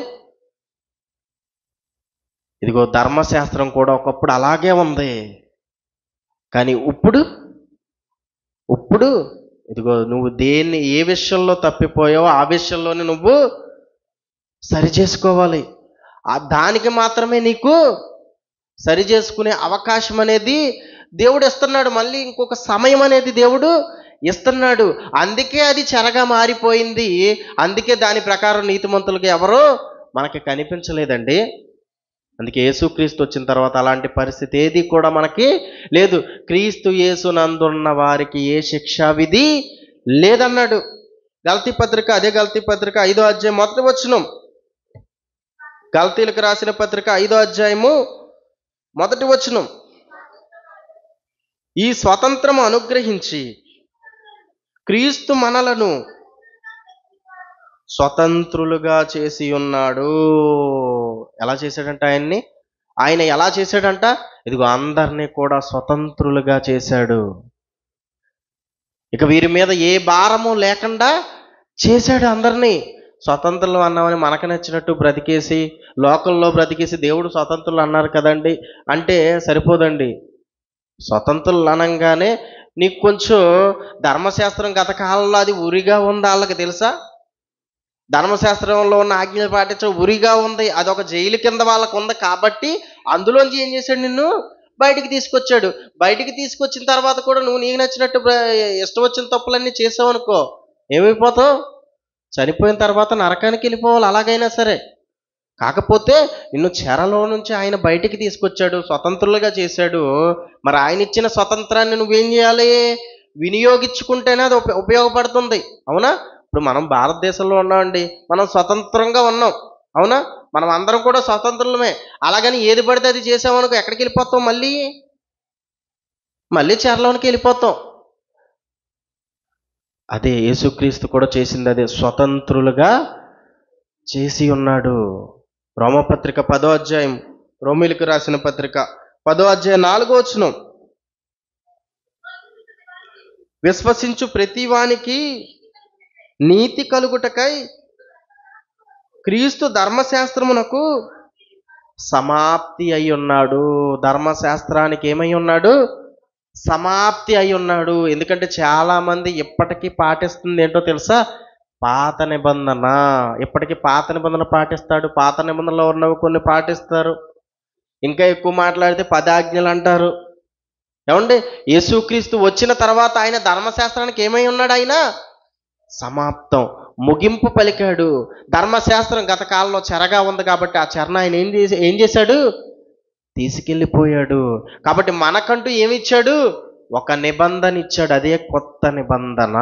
ఇదిగో ధర్మశాస్త్రం కూడా ఒకప్పుడు అలాగే ఉంది. కానీ ఇప్పుడు ఇదిగో నువ్వు ఏ విషయంలో తప్పిపోయావో ఆ విషయంలోనే నువ్వు సరి చేసుకోవాలి. దానికి మాత్రమే నీకు సరి చేసుకునే అవకాశం అనేది దేవుడు ఇస్తున్నాడు. మళ్ళీ ఇంకొక సమయం అనేది దేవుడు ఇస్తున్నాడు. అందుకే అది చెరగా మారిపోయింది. అందుకే దాని ప్రకారం నీతిమంతులుగా ఎవరో మనకి కనిపించలేదండి. అందుకే యేసుక్రీస్తు వచ్చిన తర్వాత అలాంటి పరిస్థితి ఏది కూడా మనకి లేదు. క్రీస్తు యేసునందున్న వారికి ఏ శిక్షా విధి లేదన్నాడు. గల్తీ పత్రిక 5వ అధ్యాయం 1వ వచనం. గల్తీలకు రాసిన పత్రిక 5వ అధ్యాయము 1వ వచనం. ఈ స్వతంత్రము అనుగ్రహించి క్రీస్తు మనలను స్వతంత్రులుగా చేసి ఉన్నాడు. ఎలా చేశాడంట ఆయన ఎలా చేశాడంట? ఇదిగో అందరినీ కూడా స్వతంత్రులుగా చేశాడు. ఇక వీరి మీద ఏ భారము లేకుండా చేశాడు. అందరినీ స్వతంత్రులు అన్నామని మనకు నచ్చినట్టు బ్రతికేసి, లోకంలో బ్రతికేసి దేవుడు స్వతంత్రులు అన్నారు కదండి అంటే సరిపోదండి. స్వతంత్రులు అనగానే నీకు కొంచెం ధర్మశాస్త్రం గత కాలంలో అది ఉరిగా ఉంది. వాళ్ళకి తెలుసా? ధర్మశాస్త్రంలో ఉన్న ఆజ్ఞలు పాటించడం ఉరిగా ఉంది. అదొక జైలు కింద వాళ్ళకు ఉంది. కాబట్టి అందులోంచి ఏం చేశాడు? నిన్ను బయటికి తీసుకొచ్చాడు. బయటికి తీసుకొచ్చిన తర్వాత కూడా నువ్వు నీకు నచ్చినట్టు ఇష్టం వచ్చిన తప్పులన్నీ చేసావు అనుకో, ఏమైపోతావు? చనిపోయిన తర్వాత నరకానికి వెళ్ళిపోవాలి అలాగైనా సరే. కాకపోతే నిన్ను చెరలో నుంచి ఆయన బయటికి తీసుకొచ్చాడు, స్వతంత్రులుగా చేశాడు. మరి ఆయన ఇచ్చిన స్వతంత్రాన్ని నువ్వేం చేయాలి? వినియోగించుకుంటేనే అది ఉపయోగపడుతుంది. అవునా? ఇప్పుడు మనం భారతదేశంలో ఉన్నామండి, మనం స్వతంత్రంగా ఉన్నాం. అవునా? మనం అందరం కూడా స్వతంత్రులమే. అలాగని ఏది పడితే అది చేసామనుకో ఎక్కడికి వెళ్ళిపోతాం? మళ్ళీ చెరలోనికి వెళ్ళిపోతాం. అదే యేసుక్రీస్తు కూడా చేసింది అదే, స్వతంత్రులుగా చేసి ఉన్నాడు. రోమపత్రిక 10వ అధ్యాయం, రోమీలకు రాసిన పత్రిక 10వ అధ్యాయం 4వ వచనం. విశ్వసించు ప్రతివానికి నీతి కలుగుటకై క్రీస్తు ధర్మశాస్త్రమునకు సమాప్తి అయి ఉన్నాడు. ధర్మశాస్త్రానికి ఏమై ఉన్నాడు? సమాప్తి అయి ఉన్నాడు. ఎందుకంటే చాలా మంది ఇప్పటికీ పాటిస్తుంది ఏంటో తెలుసా? పాత నిబంధన. ఇప్పటికీ పాత నిబంధన పాటిస్తాడు. పాత నిబంధనలో ఉన్నవి కొన్ని పాటిస్తారు. ఇంకా ఎక్కువ మాట్లాడితే 10 ఆజ్ఞలు అంటారు. ఏమండి, యేసుక్రీస్తు వచ్చిన తర్వాత ఆయన ధర్మశాస్త్రానికి ఏమై ఉన్నాడు? ఆయన సమాప్తం, ముగింపు పలికాడు. ధర్మశాస్త్రం గత కాలంలో చెరగా ఉంది కాబట్టి ఆ చెరను ఆయన ఏం చేశాడు? తీసుకెళ్ళిపోయాడు. కాబట్టి మనకంటూ ఏమి ఇచ్చాడు? ఒక నిబంధన ఇచ్చాడు. అదే కొత్త నిబంధన.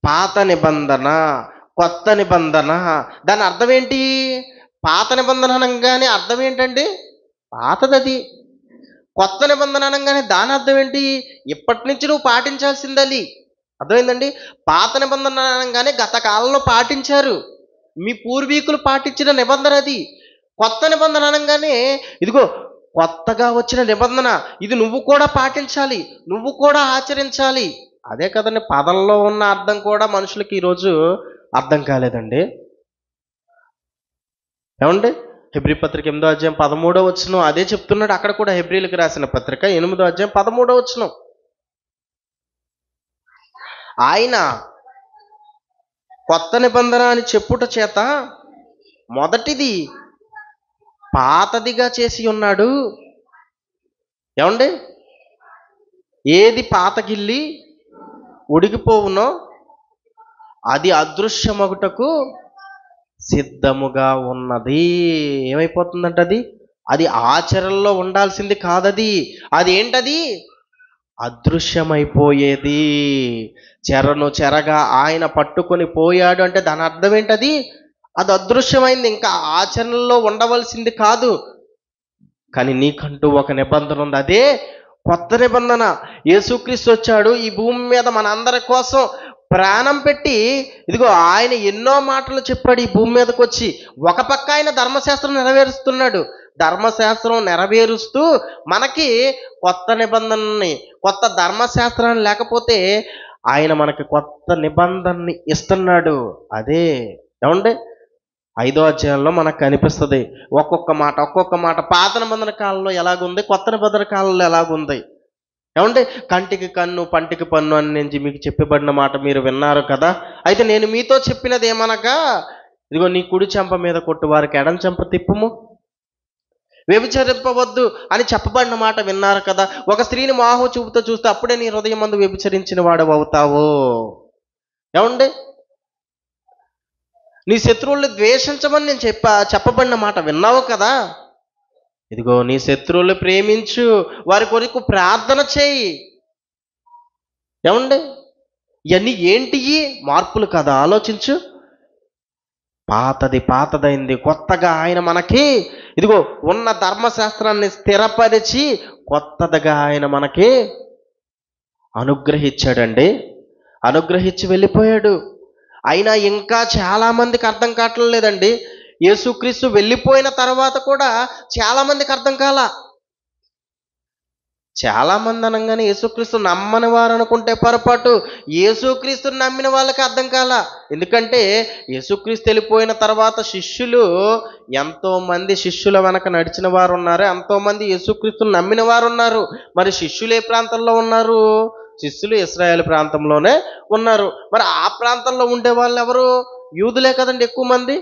పాత నిబంధన, కొత్త నిబంధన. దాని అర్థం ఏంటి? పాత నిబంధన అనగానే అర్థం ఏంటండి? పాతదది. కొత్త నిబంధన అనగానే దాని అర్థం ఏంటి? ఇప్పటి నుంచి నువ్వు పాటించాల్సిందని. అర్థమైందండి? పాత నిబంధన అనగానే గత కాలంలో పాటించారు, మీ పూర్వీకులు పాటించిన నిబంధన అది. కొత్త నిబంధన అనగానే ఇదిగో కొత్తగా వచ్చిన నిబంధన, ఇది నువ్వు కూడా పాటించాలి, నువ్వు కూడా ఆచరించాలి. అదే కదండి పదంలో ఉన్న అర్థం కూడా మనుషులకి ఈరోజు అర్థం కాలేదండి. ఏమండి, హెబ్రీ పత్రిక 8వ అధ్యాయం 13వ వచనం అదే చెప్తున్నాడు. అక్కడ కూడా హెబ్రీలకు రాసిన పత్రిక 8వ అధ్యాయం 13వ వచనం. ఆయన కొత్త నిబంధన అని చెప్పుట చేత మొదటిది పాతదిగా చేసి ఉన్నాడు. ఏమండి, ఏది పాతగిల్లి ఉడిగిపోవునో అది అదృశ్యమగుటకు సిద్ధముగా ఉన్నది. ఏమైపోతుందంట? అది ఆచరణలో ఉండాల్సింది కాదది. అది ఏంటది? అదృశ్యమైపోయేది. చెరను చెరగా ఆయన పట్టుకొని పోయాడు అంటే దాని అర్థం ఏంటది? అది అదృశ్యమైంది, ఇంకా ఆచరణలో ఉండవలసింది కాదు. కానీ నీకంటూ ఒక నిబంధన ఉంది, అదే కొత్త నిబంధన. యేసుక్రీస్తు వచ్చాడు ఈ భూమి మీద మనందరి కోసం ప్రాణం పెట్టి. ఇదిగో ఆయన ఎన్నో మాటలు చెప్పాడు ఈ భూమి మీదకి వచ్చి. ఒక పక్క ఆయన ధర్మశాస్త్రం నెరవేరుస్తున్నాడు. ధర్మశాస్త్రం నెరవేరుస్తూ మనకి కొత్త నిబంధనని, కొత్త ధర్మశాస్త్రాన్ని లేకపోతే ఆయన మనకి కొత్త నిబంధనని ఇస్తున్నాడు. అదే ఏమండి 5వ అధ్యాయంలో మనకు కనిపిస్తుంది. ఒక్కొక్క మాట పాత నిబంధన కాలంలో ఎలాగుంది, కొత్త నిబంధన కాలంలో ఎలాగుంది. ఏమంటే కంటికి కన్ను పంటికి పన్ను అని నేను మీకు చెప్పబడిన మాట మీరు విన్నారు కదా. అయితే నేను మీతో చెప్పినది ఏమనగా, ఇదిగో నీ కుడి చెంప మీద కొట్టు, వారికి ఎడం చెంప తిప్పుము. వ్యభిచరింపవద్దు అని చెప్పబడిన మాట విన్నారు కదా. ఒక స్త్రీని మోహ చూపుతో చూస్తే అప్పుడే నీ హృదయం మందు వ్యభిచరించిన వాడు అవుతావు. ఏమండి, నీ శత్రువుల్ని ద్వేషించమని నేను చెప్పబడిన మాట విన్నావు కదా. ఇదిగో నీ శత్రువులు ప్రేమించు, వారి కొరకు ప్రార్థన చేయి. ఏమండి, ఇవన్నీ ఏంటి? మార్పులు కదా. ఆలోచించు. పాతదైంది, కొత్తగా ఆయన మనకి ఇదిగో ఉన్న ధర్మశాస్త్రాన్ని స్థిరపరిచి కొత్తదిగా ఆయన మనకి అనుగ్రహించాడండి. అనుగ్రహించి వెళ్ళిపోయాడు. అయినా ఇంకా చాలా మందికి అర్థం కావట్లేదండి. యేసుక్రీస్తు వెళ్ళిపోయిన తర్వాత కూడా చాలా మందికి అర్థం కాల. చాలా మంది అనగానే యేసుక్రీస్తు నమ్మని వారు అనుకుంటే పొరపాటు. యేసుక్రీస్తుని నమ్మిన వాళ్ళకి అర్థం కాల. ఎందుకంటే యేసుక్రీస్తు వెళ్ళిపోయిన తర్వాత శిష్యులు ఎంతోమంది శిష్యుల వెనక నడిచిన వారు ఉన్నారు, ఎంతోమంది యేసుక్రీస్తుని నమ్మిన వారు ఉన్నారు. మరి శిష్యులు ఏ ప్రాంతంలో ఉన్నారు? శిష్యులు ఇశ్రాయేలు ప్రాంతంలోనే ఉన్నారు. మరి ఆ ప్రాంతంలో ఉండే వాళ్ళు ఎవరు? యూదులే కదండి ఎక్కువ మంది.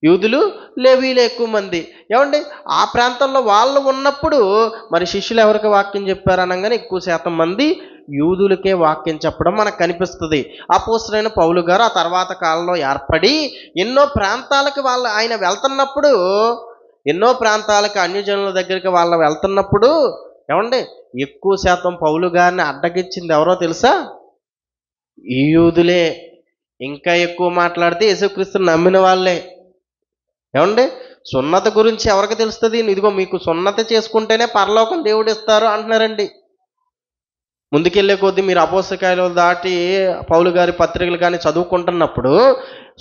యూదులు, లేవీలే ఎక్కువ మంది. ఏమండి, ఆ ప్రాంతంలో వాళ్ళు ఉన్నప్పుడు మరి శిష్యులు ఎవరికి వాక్యం చెప్పారు అనగానే ఎక్కువ శాతం మంది యూదులకే వాక్యం చెప్పడం మనకు కనిపిస్తుంది. అపోస్తలుడైన పౌలు గారు ఆ తర్వాత కాలంలో ఏర్పడి ఎన్నో ప్రాంతాలకు ఆయన వెళ్తున్నప్పుడు, ఎన్నో ప్రాంతాలకు అన్యజనుల దగ్గరికి వెళ్తున్నప్పుడు ఏమండి ఎక్కువ శాతం పౌలు గారిని అడ్డగించింది ఎవరో తెలుసా? ఈ యూదులే. ఇంకా ఎక్కువ మాట్లాడితే యేసుక్రీస్తుని నమ్మిన వాళ్ళే. ఏమండి, సున్నత గురించి ఎవరికి తెలుస్తుంది? ఇదిగో మీకు సున్నత చేసుకుంటేనే పరలోకం దేవుడు ఇస్తారు అంటున్నారండి. ముందుకెళ్ళే కొద్దీ మీరు అపోస్తకాయలు దాటి పౌలు గారి పత్రికలు కానీ చదువుకుంటున్నప్పుడు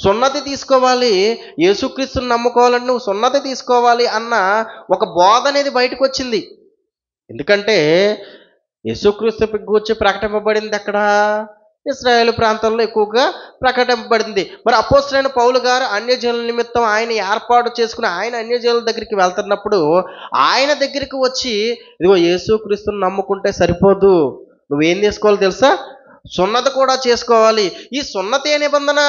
సున్నతి తీసుకోవాలి, యేసుక్రీస్తుని నమ్ముకోవాలని నువ్వు సున్నతి తీసుకోవాలి అన్న ఒక బోధ అనేది బయటకు వచ్చింది. ఎందుకంటే యేసుక్రీస్తు గూర్చి ప్రకటింపబడింది ఎక్కడ? ఇశ్రాయేలు ప్రాంతంలో ఎక్కువగా ప్రకటింపబడింది. మరి అపోస్తలుడైన పౌలు గారు అన్యజనుల నిమిత్తం ఆయన ఏర్పాటు చేసుకుని ఆయన అన్యజనుల దగ్గరికి వెళ్తున్నప్పుడు ఆయన దగ్గరికి వచ్చి, ఇదిగో యేసుక్రీస్తుని నమ్ముకుంటే సరిపోదు, నువ్వేం చేసుకోవాలో తెలుసా? సున్నతి కూడా చేసుకోవాలి. ఈ సున్నతి ఏ నిబంధన?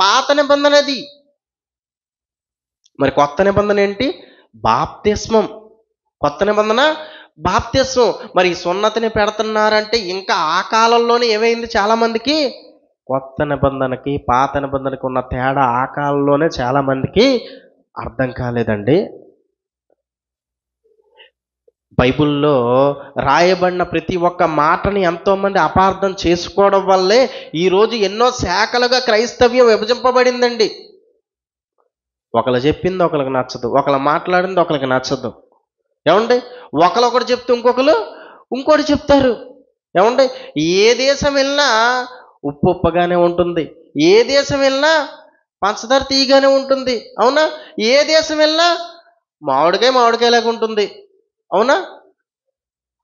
పాత నిబంధన అది. మరి కొత్త నిబంధన ఏంటి? బాప్తిస్మం. కొత్త నిబంధన బాప్తిస్మం. మరి ఈ సున్నతిని పెడుతున్నారంటే ఇంకా ఆ కాలంలోనే ఏమైంది? చాలా మందికి కొత్త నిబంధనకి పాత నిబంధనకి ఉన్న తేడా ఆ కాలంలోనే చాలా మందికి అర్థం కాలేదండి. బైబిల్లో రాయబడిన ప్రతి ఒక్క మాటని ఎంతోమంది అపార్థం చేసుకోవడం వల్లే ఈరోజు ఎన్నో శాఖలుగా క్రైస్తవ్యం విభజింపబడిందండి. ఒకళ్ళు చెప్పింది ఒకరికి నచ్చదు, ఒకళ్ళు మాట్లాడింది ఒకరికి నచ్చదు. ఏమండి? ఒకరు చెప్తే ఇంకోటి చెప్తారు. ఏమండి? ఏ దేశం వెళ్ళినా ఉప్పు ఉప్పగానే ఉంటుంది, ఏ దేశం వెళ్ళినా పంచదార తీయగానే ఉంటుంది. అవునా? ఏ దేశం వెళ్ళినా మామిడికాయలాగా ఉంటుంది. అవునా?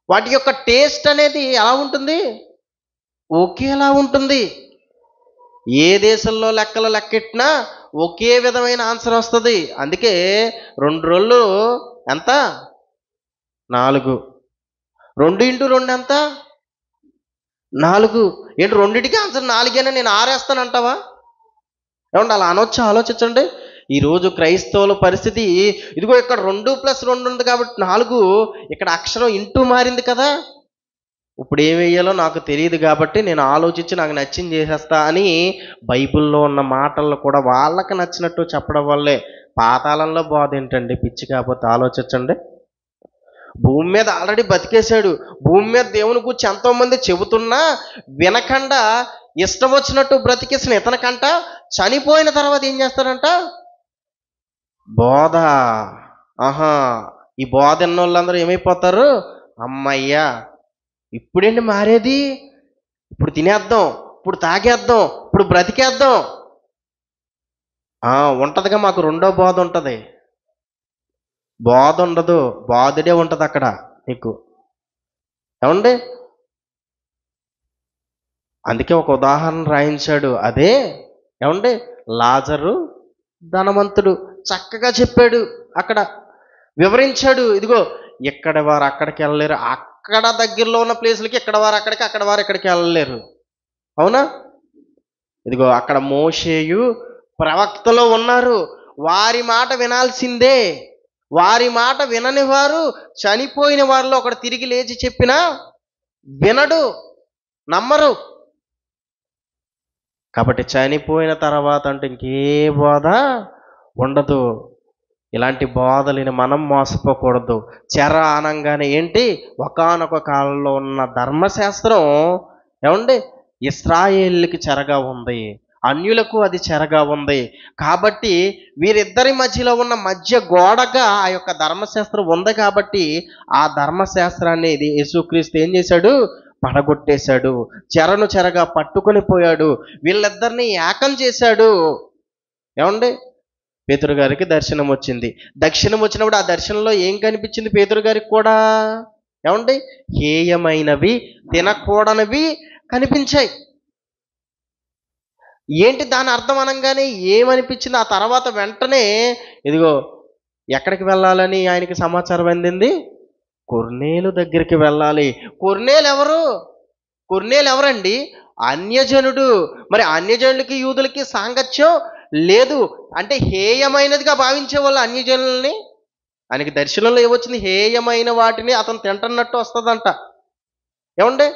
వాటి యొక్క టేస్ట్ అనేది ఎలా ఉంటుంది? ఒకేలా ఉంటుంది. ఏ దేశంలో లెక్కెట్టినా ఒకే విధమైన ఆన్సర్ వస్తుంది. అందుకే 2 రోళ్ళు ఎంత? 4. 2 × 2 ఎంత? 4. ఏంటి రెండింటికి ఆన్సర్ 4 నేను 6 వేస్తానంటావా? ఏమండి? అలా అనొచ్చా? ఆలోచించండి. ఈరోజు క్రైస్తవుల పరిస్థితి ఇదిగో ఇక్కడ 2+2 ఉంది కాబట్టి 4, ఇక్కడ అక్షరం ఇంటూ మారింది కదా. ఇప్పుడు ఏం వేయాలో నాకు తెలియదు కాబట్టి నేను ఆలోచించి నాకు నచ్చింది చేసేస్తా అని బైబిల్లో ఉన్న మాటలను కూడా వాళ్ళకి నచ్చినట్టు చెప్పడం వల్లే పాతాళంలో బోధ ఏంటండి? పిచ్చి కాకపోతే ఆలోచించండి. భూమి మీద ఆల్రెడీ బతికేశాడు. భూమి మీద దేవుని గురించి ఎంతోమంది చెబుతున్నా వినకుండా ఇష్టం వచ్చినట్టు బ్రతికేసిన ఇతనికంట చనిపోయిన తర్వాత ఏం చేస్తారంట? బోధ. ఈ బోధ ఎన్నోళ్ళందరూ ఏమైపోతారు? అమ్మయ్యా, ఇప్పుడేంటి మారేది? ఇప్పుడు తినేద్దాం, ఇప్పుడు తాగేద్దాం, ఇప్పుడు బ్రతికేద్దాం. ఉంటదిగా, మాకు రెండో బోధ ఉంటుంది. బోధ ఉండదు, బాధుడే ఉంటుంది అక్కడ నీకు. ఏమండి? అందుకే ఒక ఉదాహరణ రాయించాడు. అదే ఏమండి? లాజరు ధనవంతుడు. చక్కగా చెప్పాడు, అక్కడ వివరించాడు. ఇదిగో ఇక్కడ వారు అక్కడికి వెళ్ళలేరు, అక్కడ దగ్గరలో ఉన్న ప్లేసులకి ఇక్కడ వారు అక్కడికి, అక్కడ వారు ఇక్కడికి వెళ్ళలేరు. అవునా? ఇదిగో అక్కడ మోషేయు ప్రవక్తలో ఉన్నారు, వారి మాట వినాల్సిందే. వారి మాట వినని వారు చనిపోయిన వారిలో ఒకడు తిరిగి లేచి చెప్పినా వినడు, నమ్మరు. కాబట్టి చనిపోయిన తర్వాత అంటే ఇంకే బోధ ఉండదు. ఇలాంటి బోధలని మనం మోసపోకూడదు. చెర అనంగానే ఏంటి? ఒకానొక కాలంలో ఉన్న ధర్మశాస్త్రం ఏమండి ఇశ్రాయేలుకి చెరగా ఉంది, అన్యులకు అది చెరగా ఉంది. కాబట్టి వీరిద్దరి మధ్యలో ఉన్న మధ్య గోడగా ఆ యొక్క ధర్మశాస్త్రం ఉంది. కాబట్టి ఆ ధర్మశాస్త్రాన్ని యేసుక్రీస్తు ఏం చేశాడు? పడగొట్టేశాడు. చెరగా పట్టుకొని పోయాడు. వీళ్ళిద్దరిని ఏకం చేశాడు. ఏమండి? పేతురు గారికి దర్శనం వచ్చింది. దర్శనం వచ్చినప్పుడు ఆ దర్శనంలో ఏం కనిపించింది పేతురు గారికి కూడా? ఏమండి? హేయమైనవి, తినకూడనివి కనిపించాయి. ఏంటి దాని అర్థం అనగానే ఏమనిపించింది? ఆ తర్వాత వెంటనే ఇదిగో ఎక్కడికి వెళ్ళాలని ఆయనకి సమాచారం అందింది? కొర్నేలు దగ్గరికి వెళ్ళాలి. కొర్నేలు ఎవరు? కొర్నేలు ఎవరండి? అన్యజనుడు. మరి అన్యజనులకి యూదులకి సాంగత్యం లేదు. అంటే హేయమైనదిగా భావించేవాళ్ళు అన్యజనుల్ని. ఆయనకి దర్శనంలో ఏమొచ్చింది? హేయమైన వాటిని అతను తింటున్నట్టు వస్తుందంట. ఏమండి?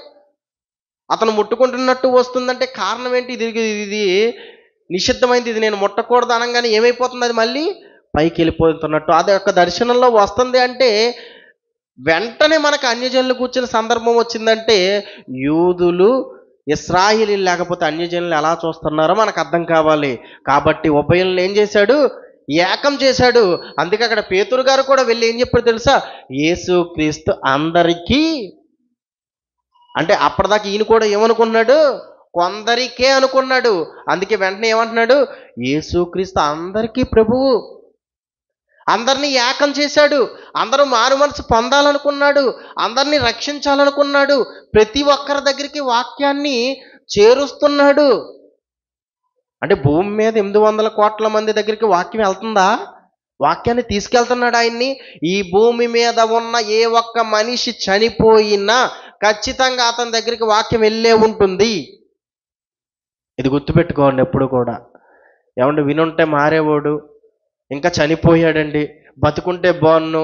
అతను ముట్టుకుంటున్నట్టు వస్తుందంటే కారణం ఏంటి? ఇది నిషిద్ధమైంది, ఇది నేను ముట్టకూడదు అనగానే ఏమైపోతుంది? అది మళ్ళీ పైకి వెళ్ళిపోతున్నట్టు అది యొక్క దర్శనంలో వస్తుంది. అంటే వెంటనే మనకు అన్యజనులు కూర్చున్న సందర్భం వచ్చిందంటే యూదులు ఇశ్రాయేలీయులు లేకపోతే అన్యజనులు ఎలా చూస్తున్నారో మనకు అర్థం కావాలి. కాబట్టి ఉభయులను ఏం చేశాడు? ఏకం చేశాడు. అందుకే అక్కడ పేతురు గారు కూడా వెళ్ళి ఏం చెప్పాడు తెలుసా? యేసుక్రీస్తు అందరికీ. అంటే అప్పటిదాకా ఈయన కూడా ఏమనుకున్నాడు? కొందరికే అనుకున్నాడు. అందుకే వెంటనే ఏమంటున్నాడు? యేసుక్రీస్తు అందరికీ ప్రభువు. అందరినీ ఏకం చేశాడు. అందరూ మారు మనసు పొందాలనుకున్నాడు. అందరినీ రక్షించాలనుకున్నాడు. ప్రతి ఒక్కరి దగ్గరికి వాక్యాన్ని చేరుస్తున్నాడు. అంటే భూమి మీద 800 కోట్ల మంది దగ్గరికి వాక్యం వెళ్తుందా? వాక్యాన్ని తీసుకెళ్తున్నాడు ఆయన్ని. ఈ భూమి మీద ఉన్న ఏ ఒక్క మనిషి చనిపోయినా ఖచ్చితంగా అతని దగ్గరికి వాక్యం వెళ్ళే ఉంటుంది. ఇది గుర్తుపెట్టుకోండి ఎప్పుడు కూడా. ఏమంటే వినుంటే మారేవాడు, ఇంకా చనిపోయాడండి, బతుకుంటే బాగున్ను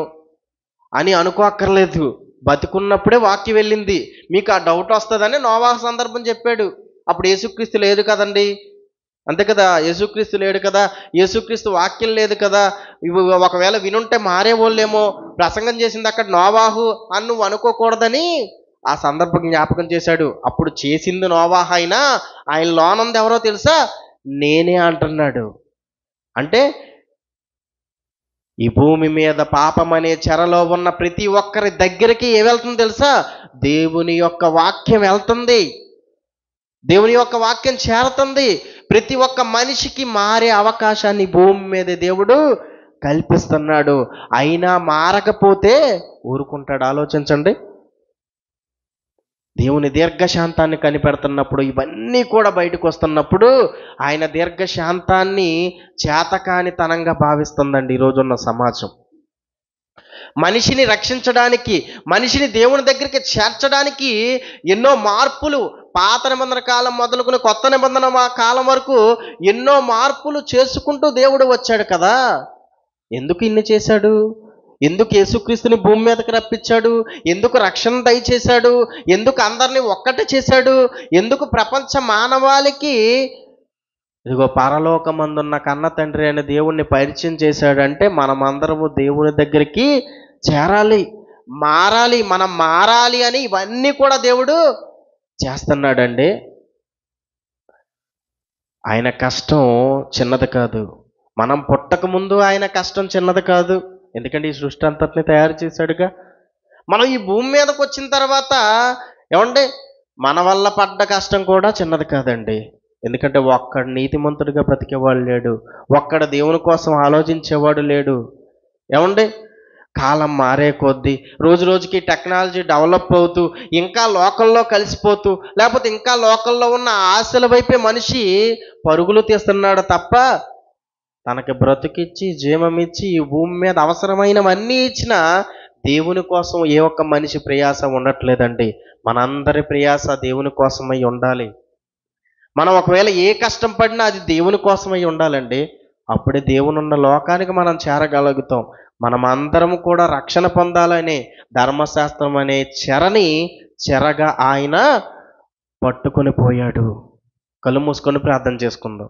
అని అనుకోక్కర్లేదు. బతుకున్నప్పుడే వాక్యం వెళ్ళింది. మీకు ఆ డౌట్ వస్తుందని నోవాహు సందర్భం చెప్పాడు. అప్పుడు యేసుక్రీస్తు లేదు కదండి, అంతే కదా, యేసుక్రీస్తు లేడు కదా, యేసుక్రీస్తు వాక్యం లేదు కదా, ఒకవేళ వినుంటే మారేవాళ్ళేమో, ప్రసంగం చేసింది అక్కడ నోవాహు అని నువ్వు అనుకోకూడదని ఆ సందర్భం జ్ఞాపకం చేశాడు. అప్పుడు చేసింది నోవాహు అయినా ఆయన లోనంది ఎవరో తెలుసా? నేనే అంటున్నాడు. అంటే ఈ భూమి మీద పాపం అనే చెరలో ఉన్న ప్రతి ఒక్కరి దగ్గరికి ఏ వెళ్తుంది తెలుసా? దేవుని యొక్క వాక్యం వెళ్తుంది. దేవుని యొక్క వాక్యం చేరుతుంది. ప్రతి ఒక్క మనిషికి మారే అవకాశాన్ని భూమి మీద దేవుడు కల్పిస్తున్నాడు. అయినా మారకపోతే ఊరుకుంటాడు? ఆలోచించండి. దేవుని దీర్ఘశాంతాన్ని కనిపెడుతున్నప్పుడు, ఇవన్నీ కూడా బయటకు వస్తున్నప్పుడు ఆయన దీర్ఘశాంతాన్ని చేతకానితనంగా భావిస్తుందండి ఈరోజున్న సమాజం. మనిషిని రక్షించడానికి, మనిషిని దేవుని దగ్గరికి చేర్చడానికి ఎన్నో మార్పులు, పాత నిబంధన కాలం మొదలుకొని కొత్త నిబంధన కాలం వరకు ఎన్నో మార్పులు చేసుకుంటూ దేవుడు వచ్చాడు కదా. ఎందుకు ఇన్ని చేశాడు? ఎందుకు యేసుక్రీస్తుని భూమి మీదకి రప్పించాడు? ఎందుకు రక్షణ దయచేశాడు? ఎందుకు అందరినీ ఒక్కటే చేశాడు? ఎందుకు ప్రపంచ మానవాళికి ఇదిగో పరలోకమందున్న కన్న తండ్రి అనే దేవుణ్ణి పరిచయం చేశాడంటే మనమందరము దేవుని దగ్గరికి చేరాలి, మారాలి, మనం మారాలి అని ఇవన్నీ కూడా దేవుడు చేస్తున్నాడండి. ఆయన కష్టం చిన్నది కాదు. మనం పుట్టక ముందు ఆయన కష్టం చిన్నది కాదు. ఎందుకంటే ఈ సృష్టి అంతటిని తయారు చేశాడుగా. మనం ఈ భూమి మీదకి వచ్చిన తర్వాత ఏమంటే మన వల్ల పడ్డ కష్టం కూడా చిన్నది కాదండి. ఎందుకంటే ఒక్కడు నీతిమంతుడిగా బ్రతికేవాడు లేడు, ఒక్కడ దేవుని కోసం ఆలోచించేవాడు లేడు. ఏమండి కాలం మారే కొద్దీ, రోజు రోజుకి టెక్నాలజీ డెవలప్ అవుతూ, ఇంకా లోకల్లో కలిసిపోతూ, లేకపోతే ఇంకా లోకల్లో ఉన్న ఆశల వైపే మనిషి పరుగులు తీస్తున్నాడు తప్ప తనకి బ్రతికిచ్చి జీవమిచ్చి ఈ భూమి మీద అవసరమైనవన్నీ ఇచ్చిన దేవుని కోసం ఏ ఒక్క మనిషి ప్రయాస ఉండట్లేదండి. మనందరి ప్రయాస దేవుని కోసమై ఉండాలి. మనం ఒకవేళ ఏ కష్టం పడినా అది దేవుని కోసమై ఉండాలండి. అప్పుడే దేవునున్న లోకానికి మనం చేరగలుగుతాం. మనం అందరం కూడా రక్షణ పొందాలనే ధర్మశాస్త్రం అనే చెరగా ఆయన పట్టుకొని పోయాడు. కళ్ళు మూసుకొని ప్రార్థన చేసుకుందాం.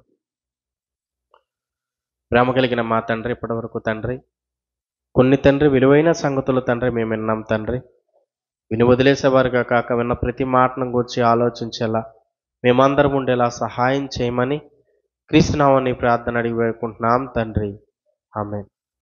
ప్రేమ కలిగిన మా తండ్రి, ఇప్పటివరకు తండ్రి కొన్ని తండ్రి విలువైన సంగతులు తండ్రి మేము విన్నాం తండ్రి. విని వదిలేసేవారుగా కాక విన్న ప్రతి మాటను గురించి ఆలోచించేలా మేమందరం ఉండేలా సహాయం చేయమని క్రీస్తు నామమున ప్రార్థన అడిగి వేడుకుంటున్నాం తండ్రి. ఆమేన్.